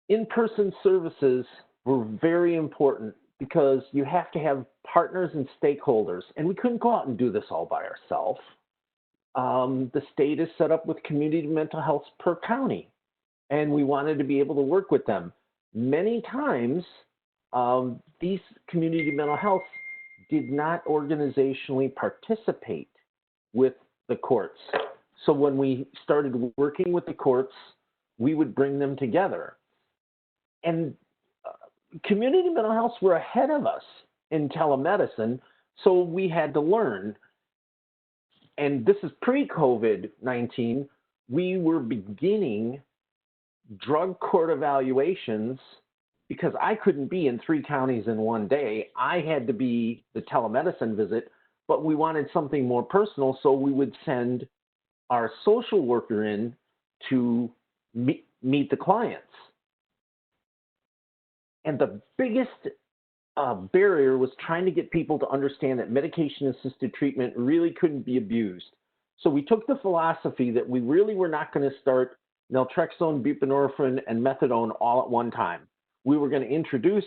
In-person services were very important because you have to have partners and stakeholders, and we couldn't go out and do this all by ourselves. The state is set up with community mental health per county, and we wanted to be able to work with them. Many times, these community mental health did not organizationally participate with the courts. So when we started working with the courts, we would bring them together. And community mental health were ahead of us in telemedicine, so we had to learn. And this is pre-COVID-19. We were beginning drug court evaluations because I couldn't be in 3 counties in one day. I had to be the telemedicine visit, but we wanted something more personal, so we would send our social worker in to meet the clients. And the biggest barrier was trying to get people to understand that medication-assisted treatment really couldn't be abused. So we took the philosophy that we really were not going to start naltrexone, buprenorphine, and methadone all at one time. We were going to introduce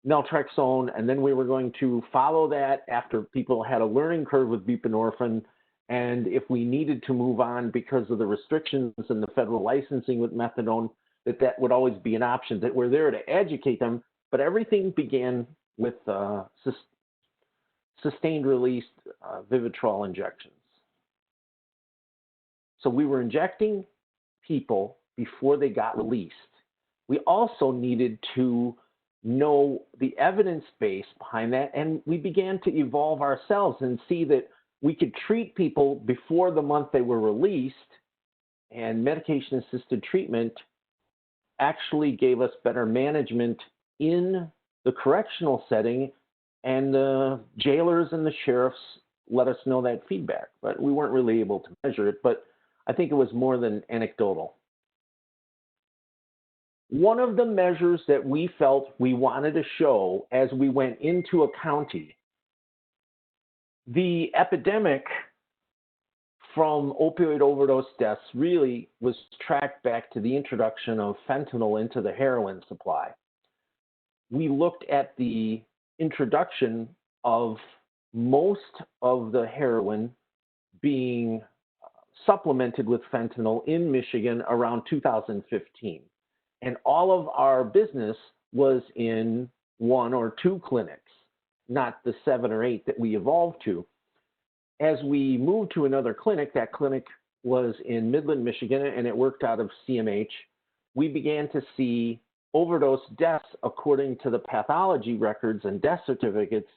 naltrexone, and then we were going to follow that after people had a learning curve with buprenorphine. And if we needed to move on because of the restrictions in the federal licensing with methadone, that would always be an option, that we're there to educate them. But everything began with sustained release Vivitrol injections. So we were injecting people before they got released. We also needed to know the evidence base behind that, and we began to evolve ourselves and see that we could treat people before the month they were released, and medication-assisted treatment actually gave us better management in the correctional setting, and the jailers and the sheriffs let us know that feedback. But we weren't really able to measure it, but I think it was more than anecdotal. One of the measures that we felt we wanted to show as we went into a county, the epidemic from opioid overdose deaths really was tracked back to the introduction of fentanyl into the heroin supply. We looked at the introduction of most of the heroin being supplemented with fentanyl in Michigan around 2015. And all of our business was in 1 or 2 clinics, not the 7 or 8 that we evolved to. As we moved to another clinic, that clinic was in Midland, Michigan, and it worked out of CMH. We began to see overdose deaths according to the pathology records and death certificates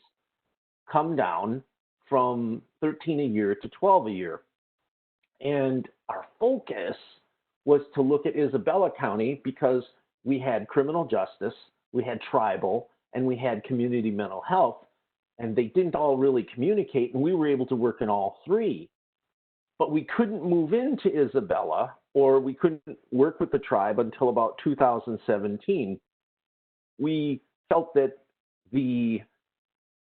come down from 13 a year to 12 a year. And our focus was to look at Isabella County because we had criminal justice, we had tribal, and we had community mental health, and they didn't all really communicate, and we were able to work in all 3. But we couldn't move into Isabella, or we couldn't work with the tribe until about 2017. We felt that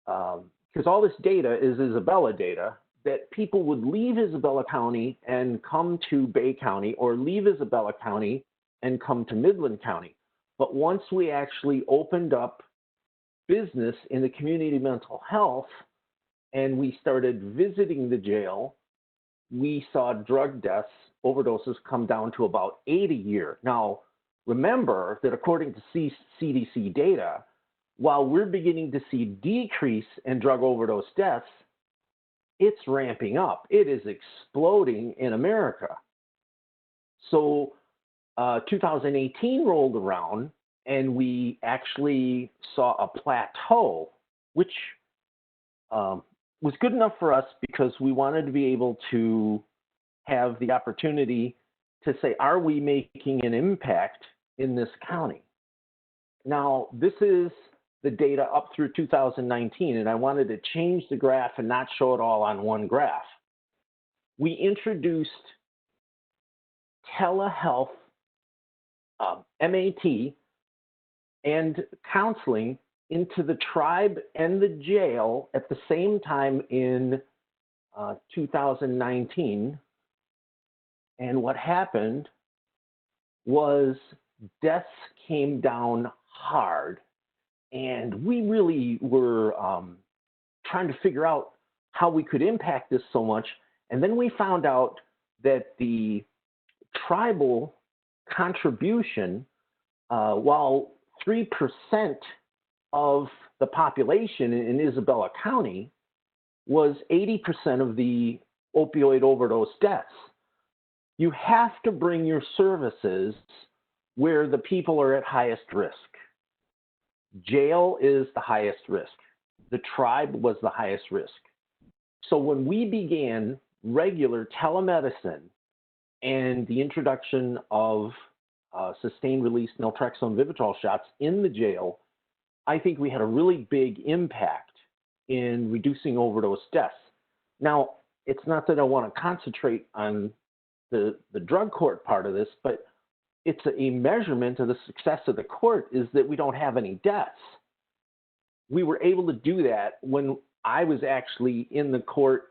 because all this data is Isabella data, that people would leave Isabella County and come to Bay County, or leave Isabella County and come to Midland County. But once we actually opened up business in the community mental health and we started visiting the jail, we saw drug deaths, overdoses come down to about 8 a year. Now, remember that according to CDC data, while we're beginning to see decrease in drug overdose deaths, it's ramping up. It is exploding in America. So 2018 rolled around and we actually saw a plateau, which was good enough for us because we wanted to be able to have the opportunity to say, are we making an impact in this county? Now, this is the data up through 2019, and I wanted to change the graph and not show it all on one graph. We introduced telehealth, MAT, and counseling into the tribe and the jail at the same time in 2019. And what happened was deaths came down hard. And we really were trying to figure out how we could impact this so much. And then we found out that the tribal contribution, while 3% of the population in Isabella County, was 80% of the opioid overdose deaths. You have to bring your services where the people are at highest risk. Jail is the highest risk. The tribe was the highest risk. So when we began regular telemedicine and the introduction of sustained release naltrexone Vivitrol shots in the jail, I think we had a really big impact in reducing overdose deaths. Now, it's not that I want to concentrate on the drug court part of this, but it's a measurement of the success of the court is that we don't have any deaths. We were able to do that when I was actually in the court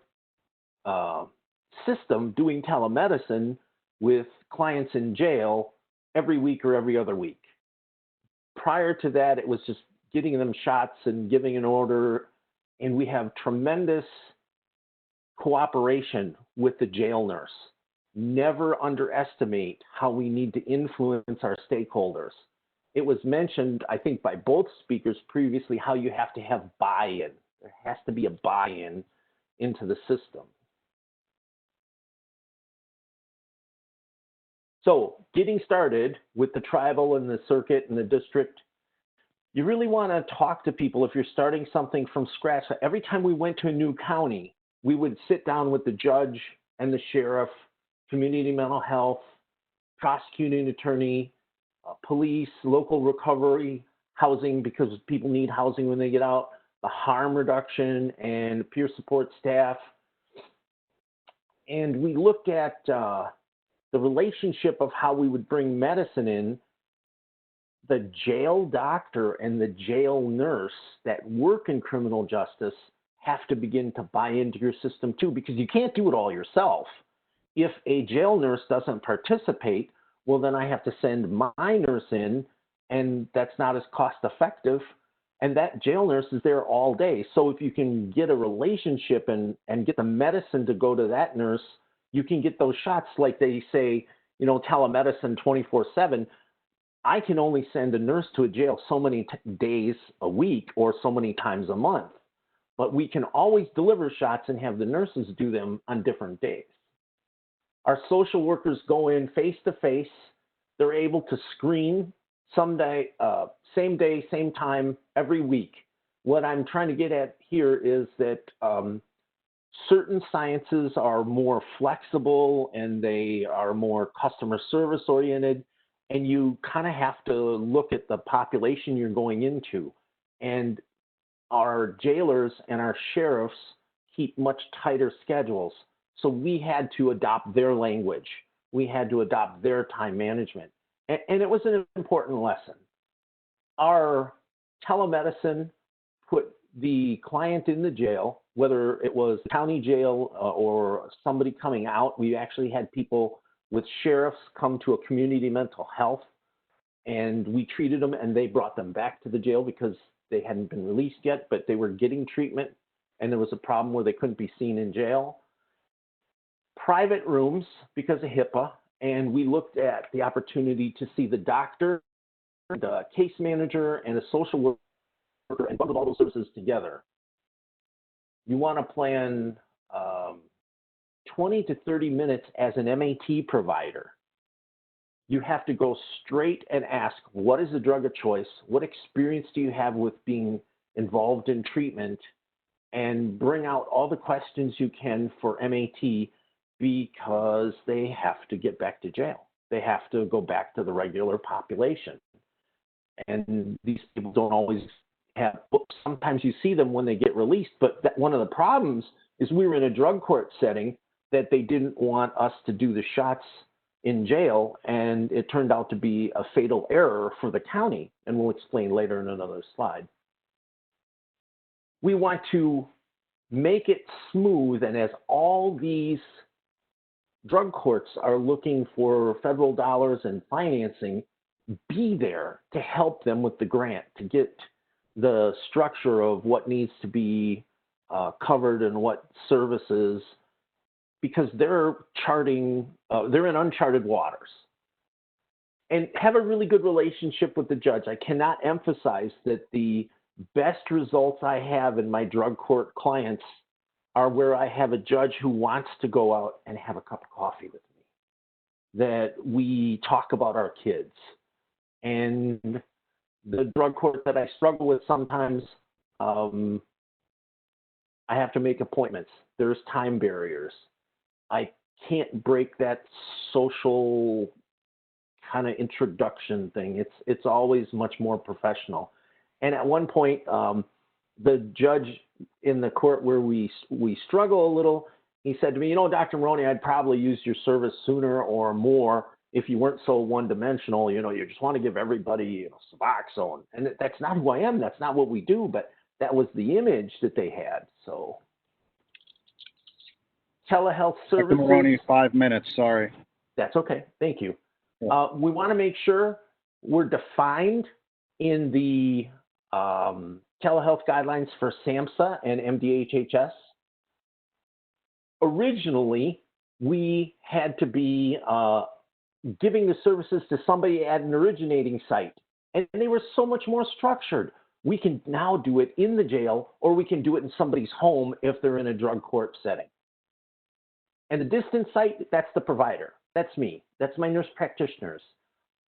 system doing telemedicine with clients in jail every week or every other week. Prior to that, it was just getting them shots and giving an order, and we have tremendous cooperation with the jail nurse. Never underestimate how we need to influence our stakeholders. It was mentioned, I think, by both speakers previously, how you have to have buy-in. There has to be a buy-in into the system. So getting started with the tribal and the circuit and the district, You really want to talk to people if you're starting something from scratch. So every time we went to a new county, we would sit down with the judge and the sheriff, community mental health, prosecuting attorney, police, local recovery, housing, because people need housing when they get out, the harm reduction, and peer support staff. And we looked at the relationship of how we would bring medicine in. The jail doctor and the jail nurse that work in criminal justice have to begin to buy into your system too, because you can't do it all yourself. If a jail nurse doesn't participate, well, then I have to send my nurse in, and that's not as cost effective. And that jail nurse is there all day. So if you can get a relationship and get the medicine to go to that nurse, you can get those shots, like they say, you know, telemedicine 24/7. I can only send a nurse to a jail so many days a week or so many times a month. But we can always deliver shots and have the nurses do them on different days. Our social workers go in face to face. They're able to screen someday, same day, same time, every week. What I'm trying to get at here is that certain sciences are more flexible and they are more customer service oriented, and you kind of have to look at the population you're going into. And our jailers and our sheriffs keep much tighter schedules. So we had to adopt their language. We had to adopt their time management. And it was an important lesson. Our telemedicine put the client in the jail, whether it was county jail or somebody coming out. We actually had people with sheriffs come to a community mental health, and we treated them, and they brought them back to the jail because they hadn't been released yet, but they were getting treatment, and there was a problem where they couldn't be seen in jail. Private rooms because of HIPAA, and we looked at the opportunity to see the doctor, the case manager, and a social worker, and bundle all those services together. You want to plan 20 to 30 minutes as an MAT provider. You have to go straight and ask, what is the drug of choice? What experience do you have with being involved in treatment? And bring out all the questions you can for MAT, because they have to get back to jail. They have to go back to the regular population. And these people don't always have books. Sometimes you see them when they get released, but one of the problems is we were in a drug court setting that they didn't want us to do the shots in jail, and it turned out to be a fatal error for the county, and we'll explain later in another slide. We want to make it smooth, and as all these drug courts are looking for federal dollars and financing, be there to help them with the grant, to get the structure of what needs to be covered and what services, because they're they're in uncharted waters. And have a really good relationship with the judge. I cannot emphasize that the best results I have in my drug court clients are where I have a judge who wants to go out and have a cup of coffee with me, that we talk about our kids. And the drug court that I struggle with sometimes, I have to make appointments. There's time barriers. I can't break that social kind of introduction thing. It's always much more professional. And at one point, the judge in the court where we struggle a little, he said to me, you know, Dr. Maroney, I'd probably use your service sooner or more if you weren't so one-dimensional. You know, you just want to give everybody, you know, Suboxone. And that's not who I am. That's not what we do. But that was the image that they had. So telehealth services. Dr. Maroney, 5 minutes. Sorry. That's okay. Thank you. Yeah. We want to make sure we're defined in the telehealth guidelines for Samhsa and Mdhhs. Originally, we had to be giving the services to somebody at an originating site, and they were so much more structured. We can now do it in the jail, or we can do it in somebody's home if they're in a drug court setting. And the distance site, that's the provider. That's me. That's my nurse practitioners.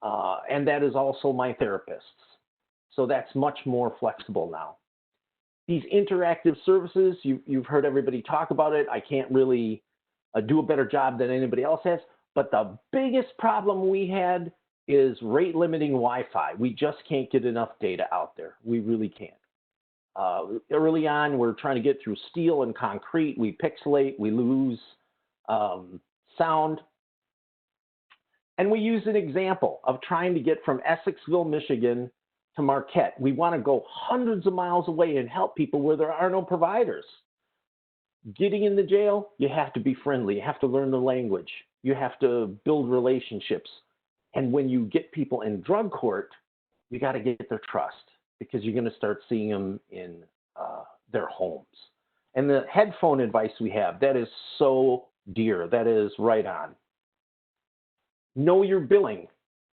And that is also my therapists. So that's much more flexible now. These interactive services, you've heard everybody talk about it. I can't really do a better job than anybody else has. But the biggest problem we had is rate limiting Wi-Fi. We just can't get enough data out there. We really can't. Early on, we're trying to get through steel and concrete. We pixelate, we lose sound. And we use an example of trying to get from Essexville, Michigan to Marquette. We want to go hundreds of miles away and help people where there are no providers. Getting in the jail, you have to be friendly. You have to learn the language. You have to build relationships. And when you get people in drug court, you got to get their trust because you're going to start seeing them in their homes. And the headphone advice we have, that is so dear. That is right on. Know your billing.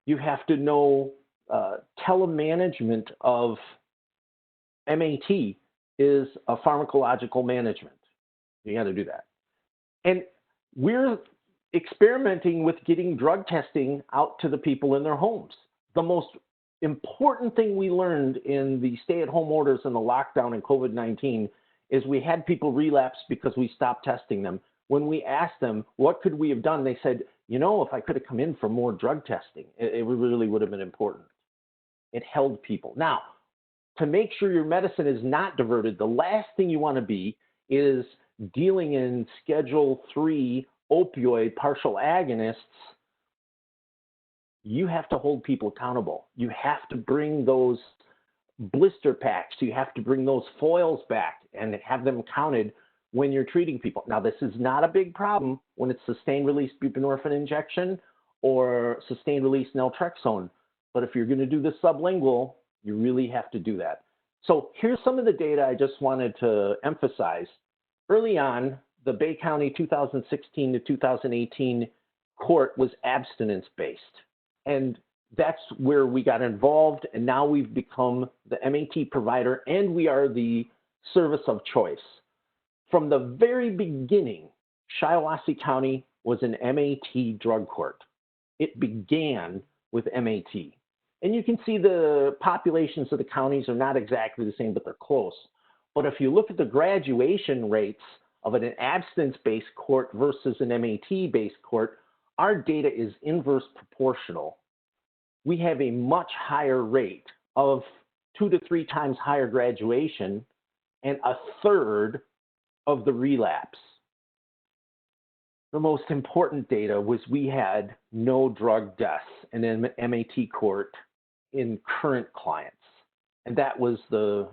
You have to know telemanagement of MAT is a pharmacological management. You got to do that. And we're experimenting with getting drug testing out to the people in their homes. The most important thing we learned in the stay-at-home orders and the lockdown in COVID-19 is we had people relapse because we stopped testing them. When we asked them, what could we have done? They said, you know, if I could have come in for more drug testing, it really would have been important. It held people. Now, to make sure your medicine is not diverted, the last thing you want to be is dealing in Schedule 3 opioid partial agonists. You have to hold people accountable. You have to bring those blister packs. You have to bring those foils back and have them counted when you're treating people. Now, this is not a big problem when it's sustained release buprenorphine injection or sustained release naltrexone. But if you're going to do the sublingual, you really have to do that. So here's some of the data I just wanted to emphasize. Early on, the Bay County 2016 to 2018 court was abstinence-based. And that's where we got involved. And now we've become the MAT provider, and we are the service of choice. From the very beginning, Shiawassee County was an MAT drug court. It began with MAT. And you can see the populations of the counties are not exactly the same, but they're close. But if you look at the graduation rates of an abstinence-based court versus an MAT-based court, our data is inverse proportional. We have a much higher rate of 2 to 3 times higher graduation and a third of the relapse. The most important data was we had no drug deaths in an MAT court in current clients. And that was the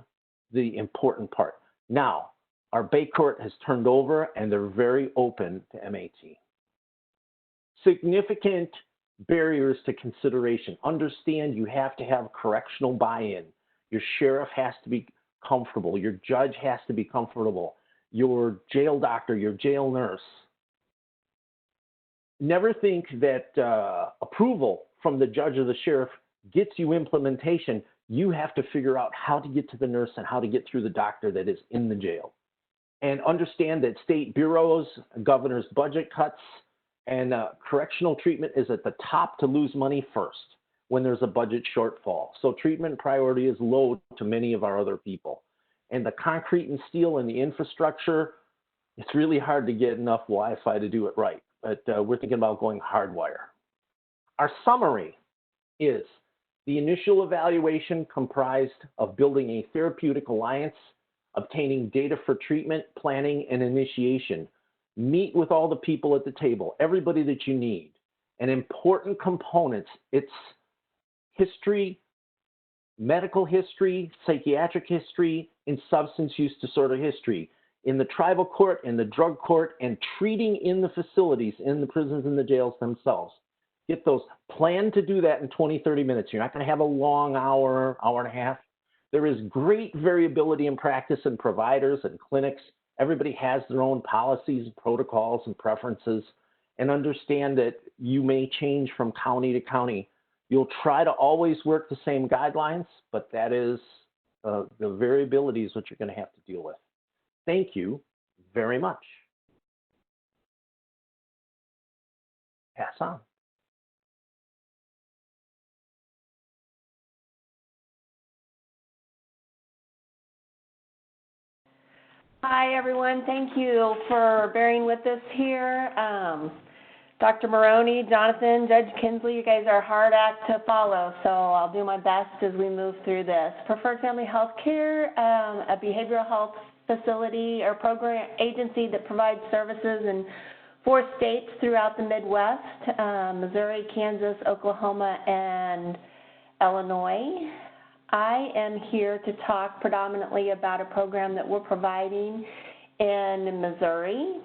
important part. Now, our Bay Court has turned over and they're very open to MAT. Significant barriers to consideration. Understand you have to have correctional buy-in. Your sheriff has to be comfortable. Your judge has to be comfortable. Your jail doctor, your jail nurse. Never think that approval from the judge or the sheriff gets you implementation. You have to figure out how to get to the nurse and how to get through the doctor that is in the jail. And understand that state bureaus, governor's budget cuts, and correctional treatment is at the top to lose money first when there's a budget shortfall. So treatment priority is low to many of our other people. And the concrete and steel and the infrastructure, it's really hard to get enough Wi-Fi to do it right. But we're thinking about going hardwire. Our summary is the initial evaluation comprised of building a therapeutic alliance, obtaining data for treatment, planning, and initiation. Meet with all the people at the table, everybody that you need. And important components, it's history, medical history, psychiatric history, and substance use disorder history. In the tribal court, in the drug court, and treating in the facilities, in the prisons and the jails themselves. Get those. Plan to do that in 20, 30 minutes. You're not going to have a long hour, hour and a half. There is great variability in practice in providers and clinics. Everybody has their own policies, protocols, and preferences. And understand that you may change from county to county. You'll try to always work the same guidelines, but that is the variability is what you're going to have to deal with. Thank you very much. Pass on. Hi, everyone. Thank you for bearing with us here. Dr. Maroney, Jonathan, Judge Kinsley, you guys are a hard act to follow, so I'll do my best as we move through this. Preferred Family Health Care, a behavioral health facility or program agency that provides services in 4 states throughout the Midwest, Missouri, Kansas, Oklahoma, and Illinois. I am here to talk predominantly about a program that we're providing in Missouri,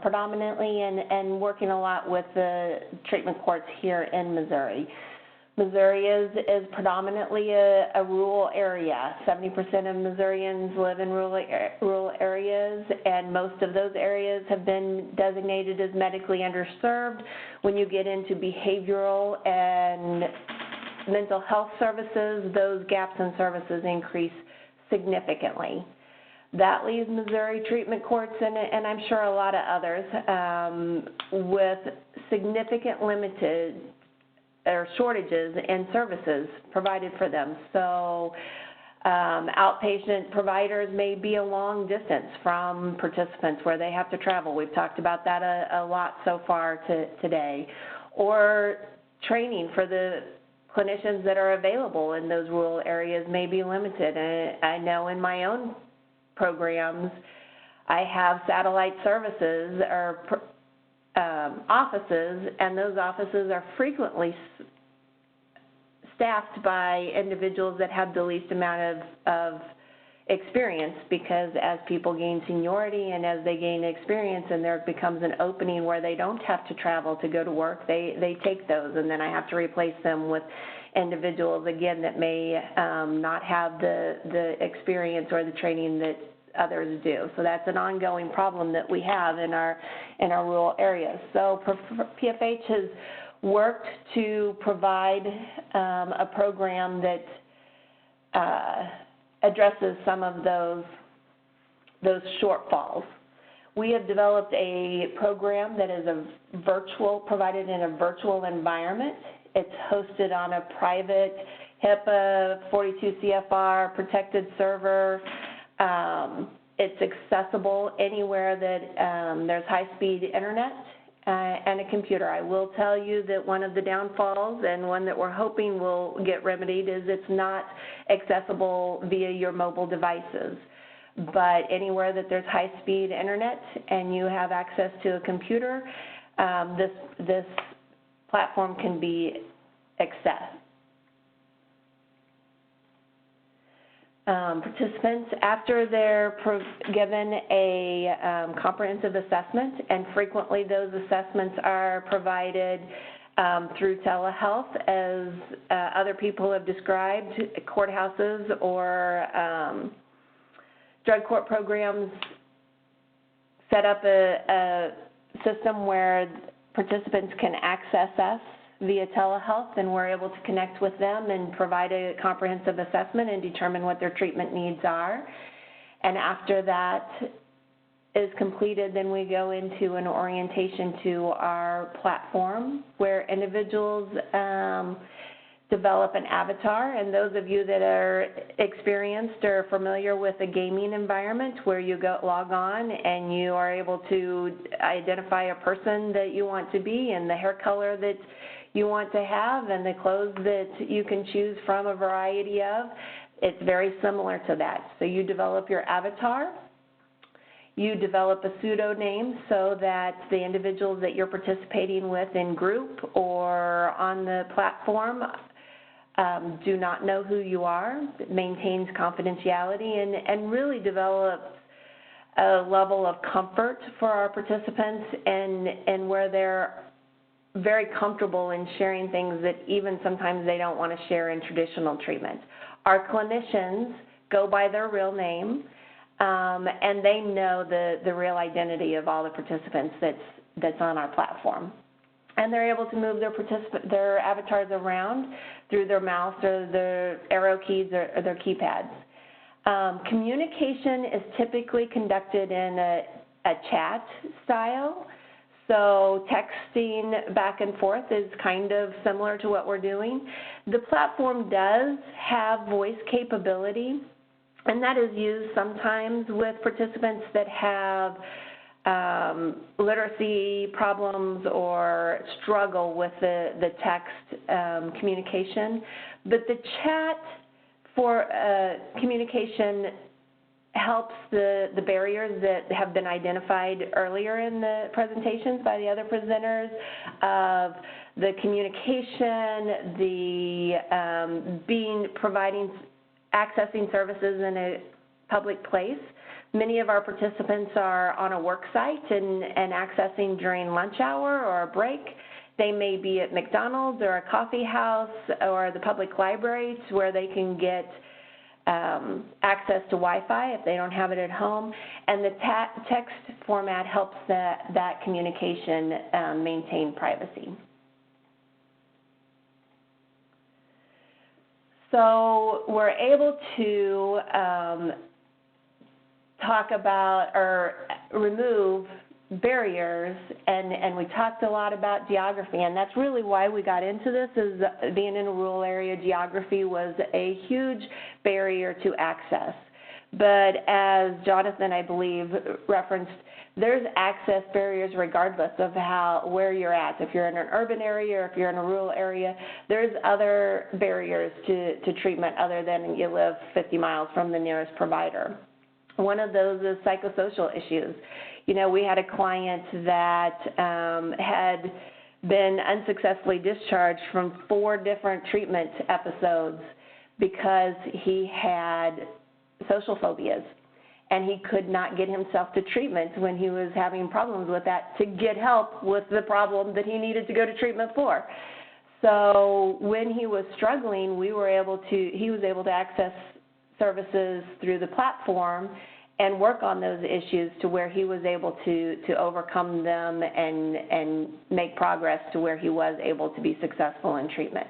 predominantly and working a lot with the treatment courts here in Missouri. Missouri is predominantly a rural area. 70% of Missourians live in rural areas, and most of those areas have been designated as medically underserved. When you get into behavioral and mental health services, those gaps in services increase significantly. That leaves Missouri treatment courts and I'm sure a lot of others with significant limited or shortages in services provided for them. So outpatient providers may be a long distance from participants where they have to travel. We've talked about that a lot so far today. Or training for the clinicians that are available in those rural areas may be limited. And I know in my own programs, I have satellite services or offices, and those offices are frequently staffed by individuals that have the least amount of experience, because as people gain seniority and as they gain experience and there becomes an opening where they don't have to travel to go to work, they take those, and then I have to replace them with individuals, again, that may not have the experience or the training that others do. So that's an ongoing problem that we have in our rural areas. So PFH has worked to provide a program that addresses some of those shortfalls. We have developed a program that is provided in a virtual environment. It's hosted on a private HIPAA 42 CFR protected server. It's accessible anywhere that there's high-speed internet and a computer. I will tell you that one of the downfalls, and one that we're hoping will get remedied, is it's not accessible via your mobile devices. But anywhere that there's high-speed internet and you have access to a computer, this platform can be accessed. Participants, after they're given a comprehensive assessment, and frequently those assessments are provided through telehealth, as other people have described, courthouses or drug court programs set up a system where participants can access us via telehealth, and we're able to connect with them and provide a comprehensive assessment and determine what their treatment needs are. And after that is completed, then we go into an orientation to our platform where individuals develop an avatar. And those of you that are experienced or familiar with a gaming environment where you log on and you are able to identify a person that you want to be and the hair color that you want to have and the clothes that you can choose from a variety of, it's very similar to that. So you develop your avatar. You develop a pseudonym so that the individuals that you're participating with in group or on the platform do not know who you are. It maintains confidentiality and really develops a level of comfort for our participants, and where they're very comfortable in sharing things that even sometimes they don't want to share in traditional treatment. Our clinicians go by their real name, and they know the real identity of all the participants that's on our platform. And they're able to move their avatars around through their mouse or their arrow keys or their keypads. Communication is typically conducted in a chat style. So texting back and forth is kind of similar to what we're doing. The platform does have voice capability, And that is used sometimes with participants that have literacy problems or struggle with the text communication. But the chat for communication helps the barriers that have been identified earlier in the presentations by the other presenters of the communication, the accessing services in a public place. Many of our participants are on a work site and accessing during lunch hour or a break. They may be at McDonald's or a coffee house or the public libraries where they can get access to Wi-Fi if they don't have it at home. And the text format helps that communication maintain privacy. So we're able to talk about or remove barriers, and we talked a lot about geography, and that's really why we got into this, is being in a rural area, geography was a huge barrier to access. But as Jonathan, I believe, referenced, there's access barriers regardless of where you're at. If you're in an urban area or if you're in a rural area, there's other barriers to treatment other than you live 50 miles from the nearest provider. One of those is psychosocial issues. You know, we had a client that had been unsuccessfully discharged from 4 different treatment episodes because he had social phobias, and he could not get himself to treatment when he was having problems with that to get help with the problem that he needed to go to treatment for. So when he was struggling, he was able to access services through the platform and work on those issues to where he was able to overcome them and make progress to where he was able to be successful in treatment.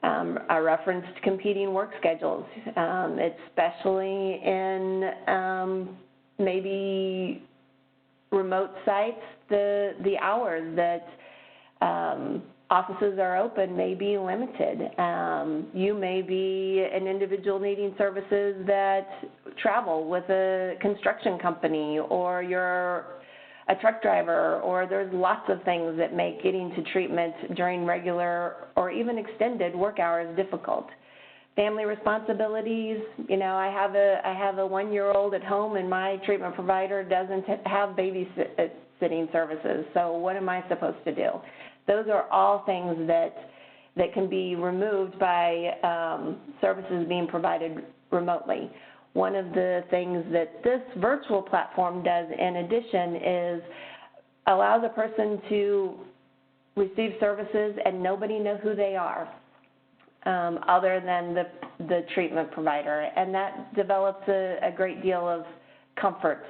I referenced competing work schedules, especially in maybe remote sites. The hours that offices are open may be limited. You may be an individual needing services that travel with a construction company, or you're a truck driver, or there's lots of things that make getting to treatment during regular or even extended work hours difficult. Family responsibilities, you know, I have a 1-year-old at home, and my treatment provider doesn't have babysitting services, so what am I supposed to do? Those are all things that can be removed by services being provided remotely. One of the things that this virtual platform does in addition is allows a person to receive services and nobody know who they are other than the treatment provider, and that develops a great deal of comfort.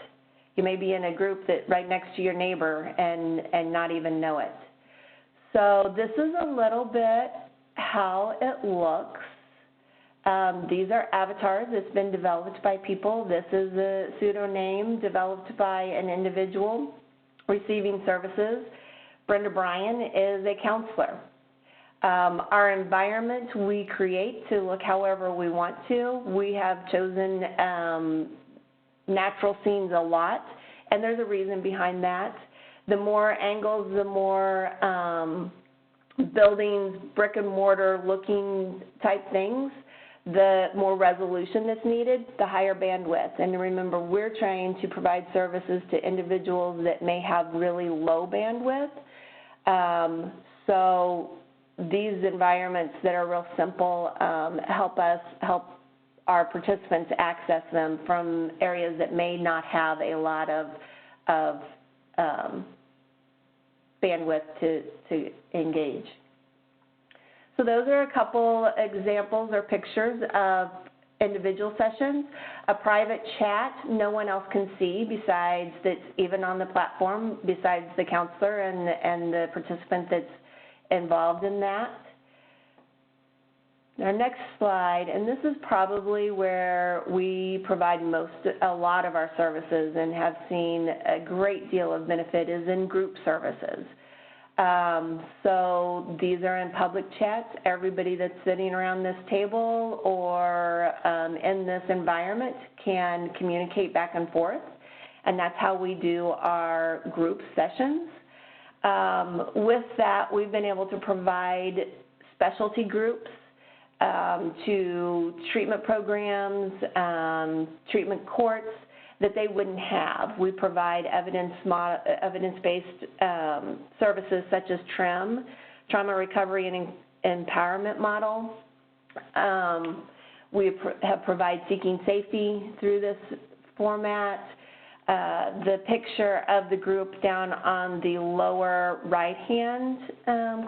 You may be in a group that right next to your neighbor and not even know it. So this is a little bit how it looks. These are avatars. It's been developed by people. This is a pseudonym developed by an individual receiving services. Brenda Bryan is a counselor. Our environment we create to look however we want to. We have chosen natural scenes a lot, and there's a reason behind that. The more angles, the more buildings, brick and mortar looking type things, the more resolution that's needed, the higher bandwidth. And remember, we're trying to provide services to individuals that may have really low bandwidth. So these environments that are real simple help our participants access them from areas that may not have a lot of bandwidth to engage. So those are a couple examples or pictures of individual sessions. A private chat, no one else can see besides that's even on the platform, besides the counselor and the participant that's involved in that. Our next slide, and this is probably where we provide a lot of our services and have seen a great deal of benefit, is in group services. So these are in public chats. Everybody that's sitting around this table or in this environment can communicate back and forth, and that's how we do our group sessions. With that, we've been able to provide specialty groups to treatment programs, treatment courts that they wouldn't have. We provide evidence-based services such as TRIM, Trauma Recovery and Empowerment Model. We have provide Seeking Safety through this format. The picture of the group down on the lower right-hand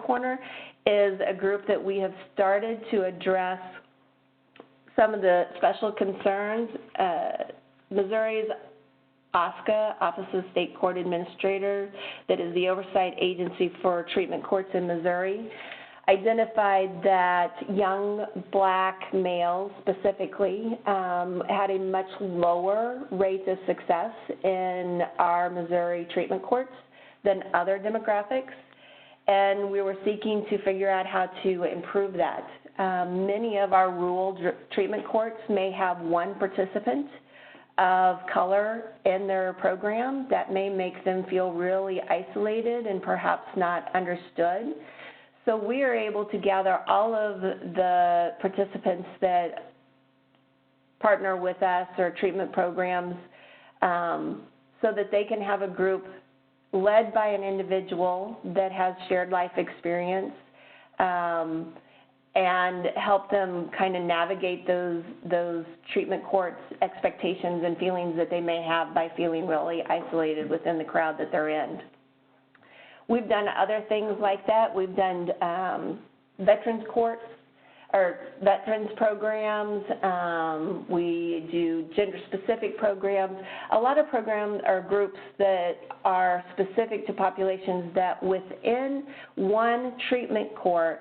corner is a group that we have started to address some of the special concerns. Missouri's OSCA, Office of State Court Administrator, that is the oversight agency for treatment courts in Missouri, identified that young black males specifically had a much lower rate of success in our Missouri treatment courts than other demographics, and we were seeking to figure out how to improve that. Many of our rural treatment courts may have one participant of color in their program that may make them feel really isolated and perhaps not understood. So we are able to gather all of the participants that partner with us or treatment programs so that they can have a group led by an individual that has shared life experience and help them kind of navigate those treatment courts expectations and feelings that they may have by feeling really isolated within the crowd that they're in. We've done other things like that. We've done veterans courts or veterans programs. We do gender-specific programs. A lot of programs are groups that are specific to populations that within one treatment court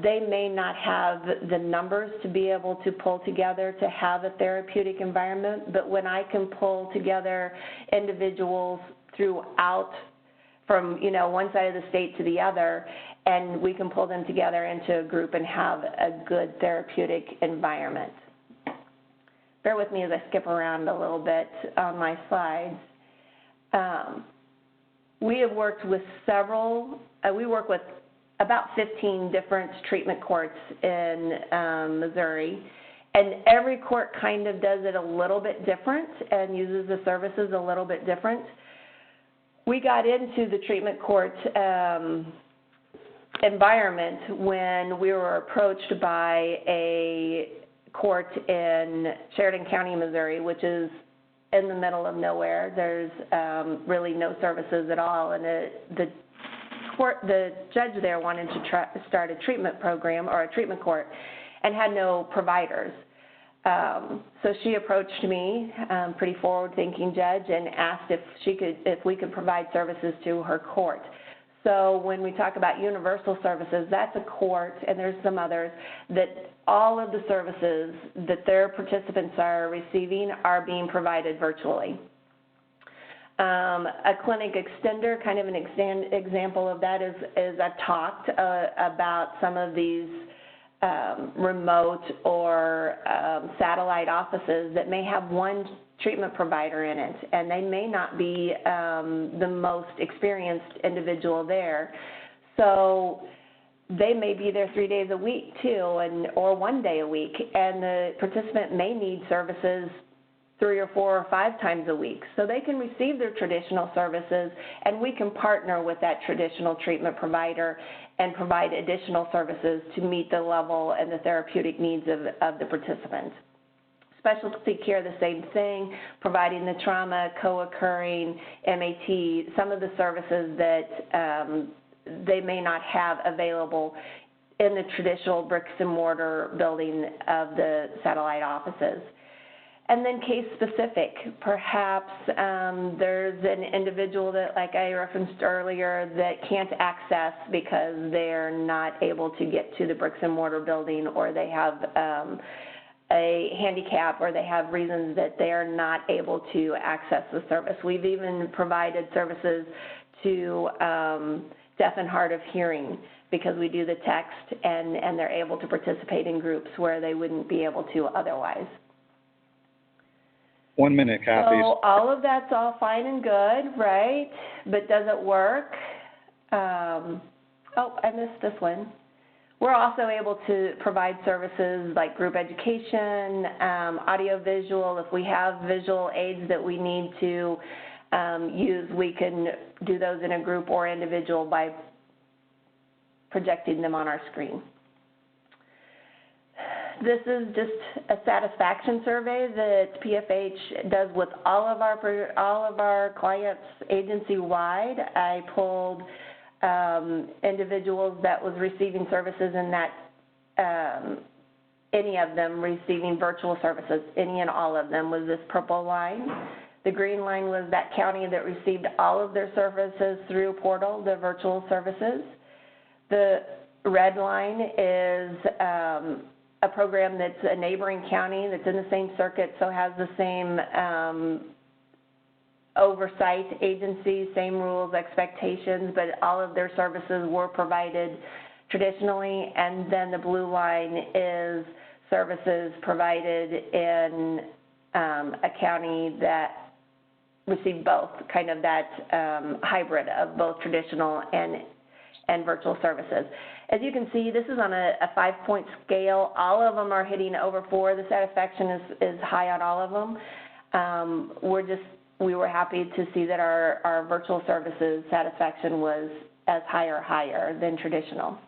they may not have the numbers to be able to pull together to have a therapeutic environment, but when I can pull together individuals throughout from one side of the state to the other, and we can pull them together into a group and have a good therapeutic environment. Bear with me as I skip around a little bit on my slides. We have worked with we work with about 15 different treatment courts in Missouri, and every court kind of does it a little bit different and uses the services a little bit different. We got into the treatment court environment when we were approached by a court in Sheridan County, Missouri, which is in the middle of nowhere. There's really no services at all, and the judge there wanted to start a treatment program or a treatment court and had no providers. So she approached me, pretty forward-thinking judge, and asked if we could provide services to her court. So when we talk about universal services, that's a court, and there's some others, that all of the services that their participants are receiving are being provided virtually. A clinic extender, kind of an example of that is I've talked about some of these remote or satellite offices that may have one treatment provider in it, and they may not be the most experienced individual there. So they may be there 3 days a week too, or 1 day a week, and the participant may need services 3 or 4 or 5 times a week. So they can receive their traditional services, and we can partner with that traditional treatment provider and provide additional services to meet the level and the therapeutic needs of the participant. Specialty care, the same thing, providing the trauma, co-occurring, MAT, some of the services that they may not have available in the traditional bricks and mortar building of the satellite offices. And then case specific, perhaps there's an individual that, like I referenced earlier, that can't access because they're not able to get to the bricks and mortar building, or they have a handicap, or they have reasons that they are not able to access the service. We've even provided services to deaf and hard of hearing because we do the text and they're able to participate in groups where they wouldn't be able to otherwise. 1 minute, Kathy. So all of that's all fine and good, right? But does it work? Oh, I missed this one. We're also able to provide services like group education, audio-visual. If we have visual aids that we need to use, we can do those in a group or individual by projecting them on our screen. This is just a satisfaction survey that PFH does with all of our clients agency-wide. I pulled individuals that was receiving services in that, any of them receiving virtual services, any and all of them was this purple line. The green line was that county that received all of their services through portal, the virtual services. The red line is a program that's a neighboring county that's in the same circuit, so has the same oversight agency, same rules, expectations, but all of their services were provided traditionally. And then the blue line is services provided in a county that received both, kind of that hybrid of both traditional and virtual services. As you can see, this is on a 5-point scale. All of them are hitting over 4. The satisfaction is high on all of them. We were happy to see that our virtual services satisfaction was as high or higher than traditional.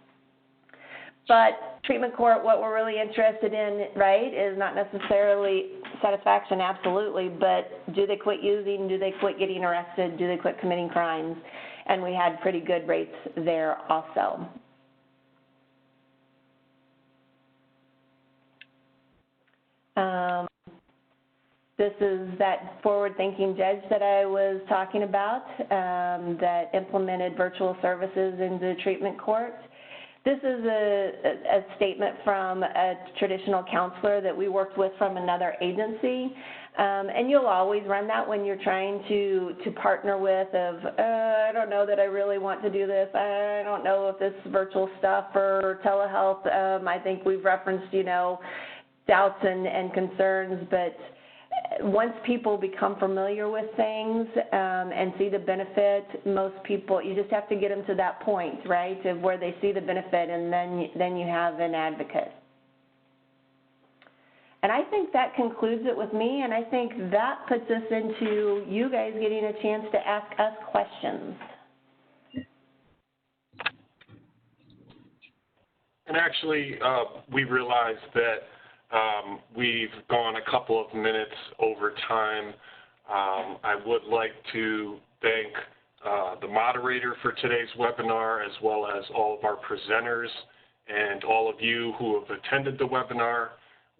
But treatment court, what we're really interested in, right, is not necessarily satisfaction, absolutely, but do they quit using, do they quit getting arrested, do they quit committing crimes? And we had pretty good rates there also. This is that forward-thinking judge that I was talking about that implemented virtual services in the treatment court. This is a statement from a traditional counselor that we worked with from another agency. And you'll always run that when you're trying to partner with I don't know that I really want to do this. I don't know if this virtual stuff or telehealth. I think we've referenced, doubts and concerns, but once people become familiar with things and see the benefit, most people, you just have to get them to that point, right, of where they see the benefit, and then you have an advocate. And I think that concludes it with me, and I think that puts us into you guys getting a chance to ask us questions. And actually, we realized that we've gone a couple of minutes over time. I would like to thank the moderator for today's webinar, as well as all of our presenters and all of you who have attended the webinar.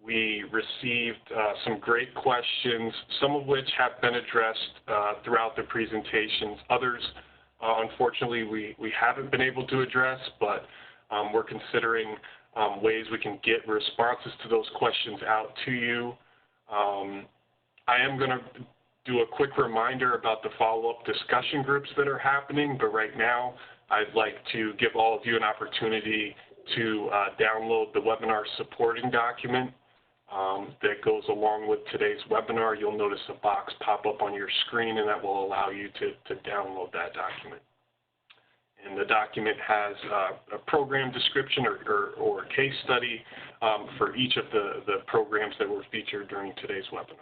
We received some great questions, some of which have been addressed throughout the presentations. Others, unfortunately, we haven't been able to address, but we're considering ways we can get responses to those questions out to you. I am going to do a quick reminder about the follow-up discussion groups that are happening, but right now I'd like to give all of you an opportunity to download the webinar supporting document that goes along with today's webinar. You'll notice a box pop up on your screen, and that will allow you to download that document. And the document has a program description or case study for each of the programs that were featured during today's webinar.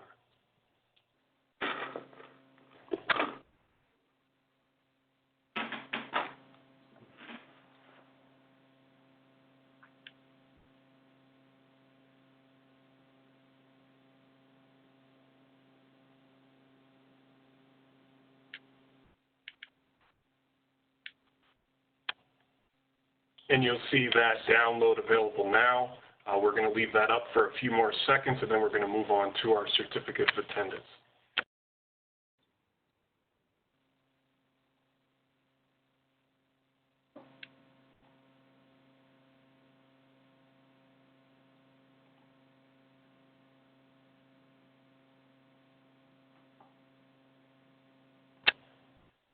And you'll see that download available now. We're going to leave that up for a few more seconds, and then we're going to move on to our certificate of attendance.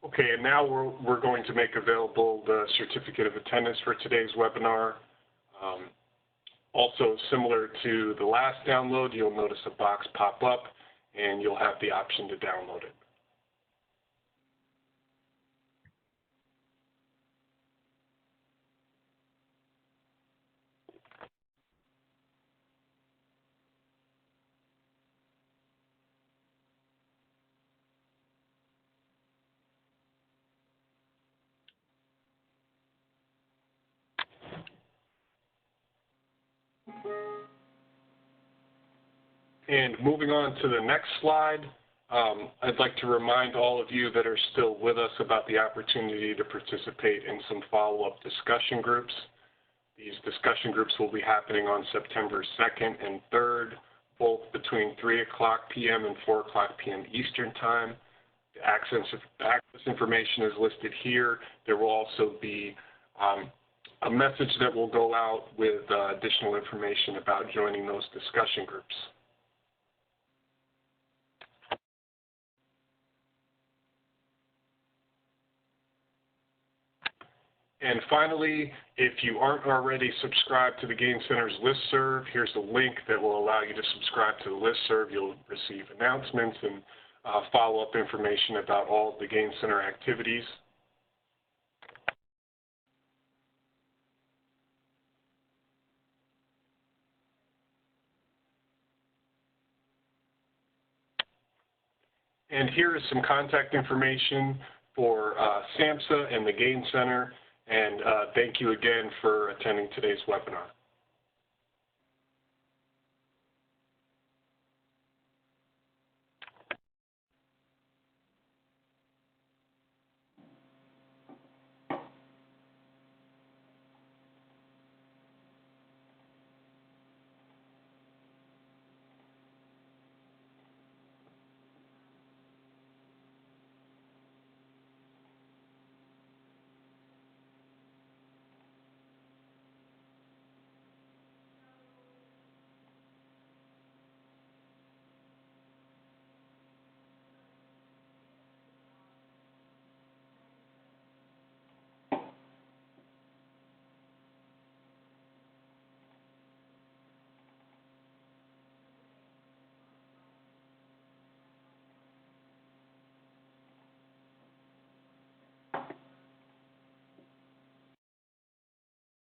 Okay, and now we're going to make available the certificate of attendance for today's webinar. Also, similar to the last download, you'll notice a box pop up, and you'll have the option to download it. And moving on to the next slide, I'd like to remind all of you that are still with us about the opportunity to participate in some follow-up discussion groups. These discussion groups will be happening on September 2nd and 3rd, both between 3 o'clock p.m. and 4 o'clock p.m. Eastern Time. The access information is listed here. There will also be a message that will go out with additional information about joining those discussion groups. And finally, if you aren't already subscribed to the Gain Center's listserv, here's a link that will allow you to subscribe to the listserv. You'll receive announcements and follow-up information about all of the Gain Center activities. And here is some contact information for Samhsa and the Gain Center. And thank you again for attending today's webinar.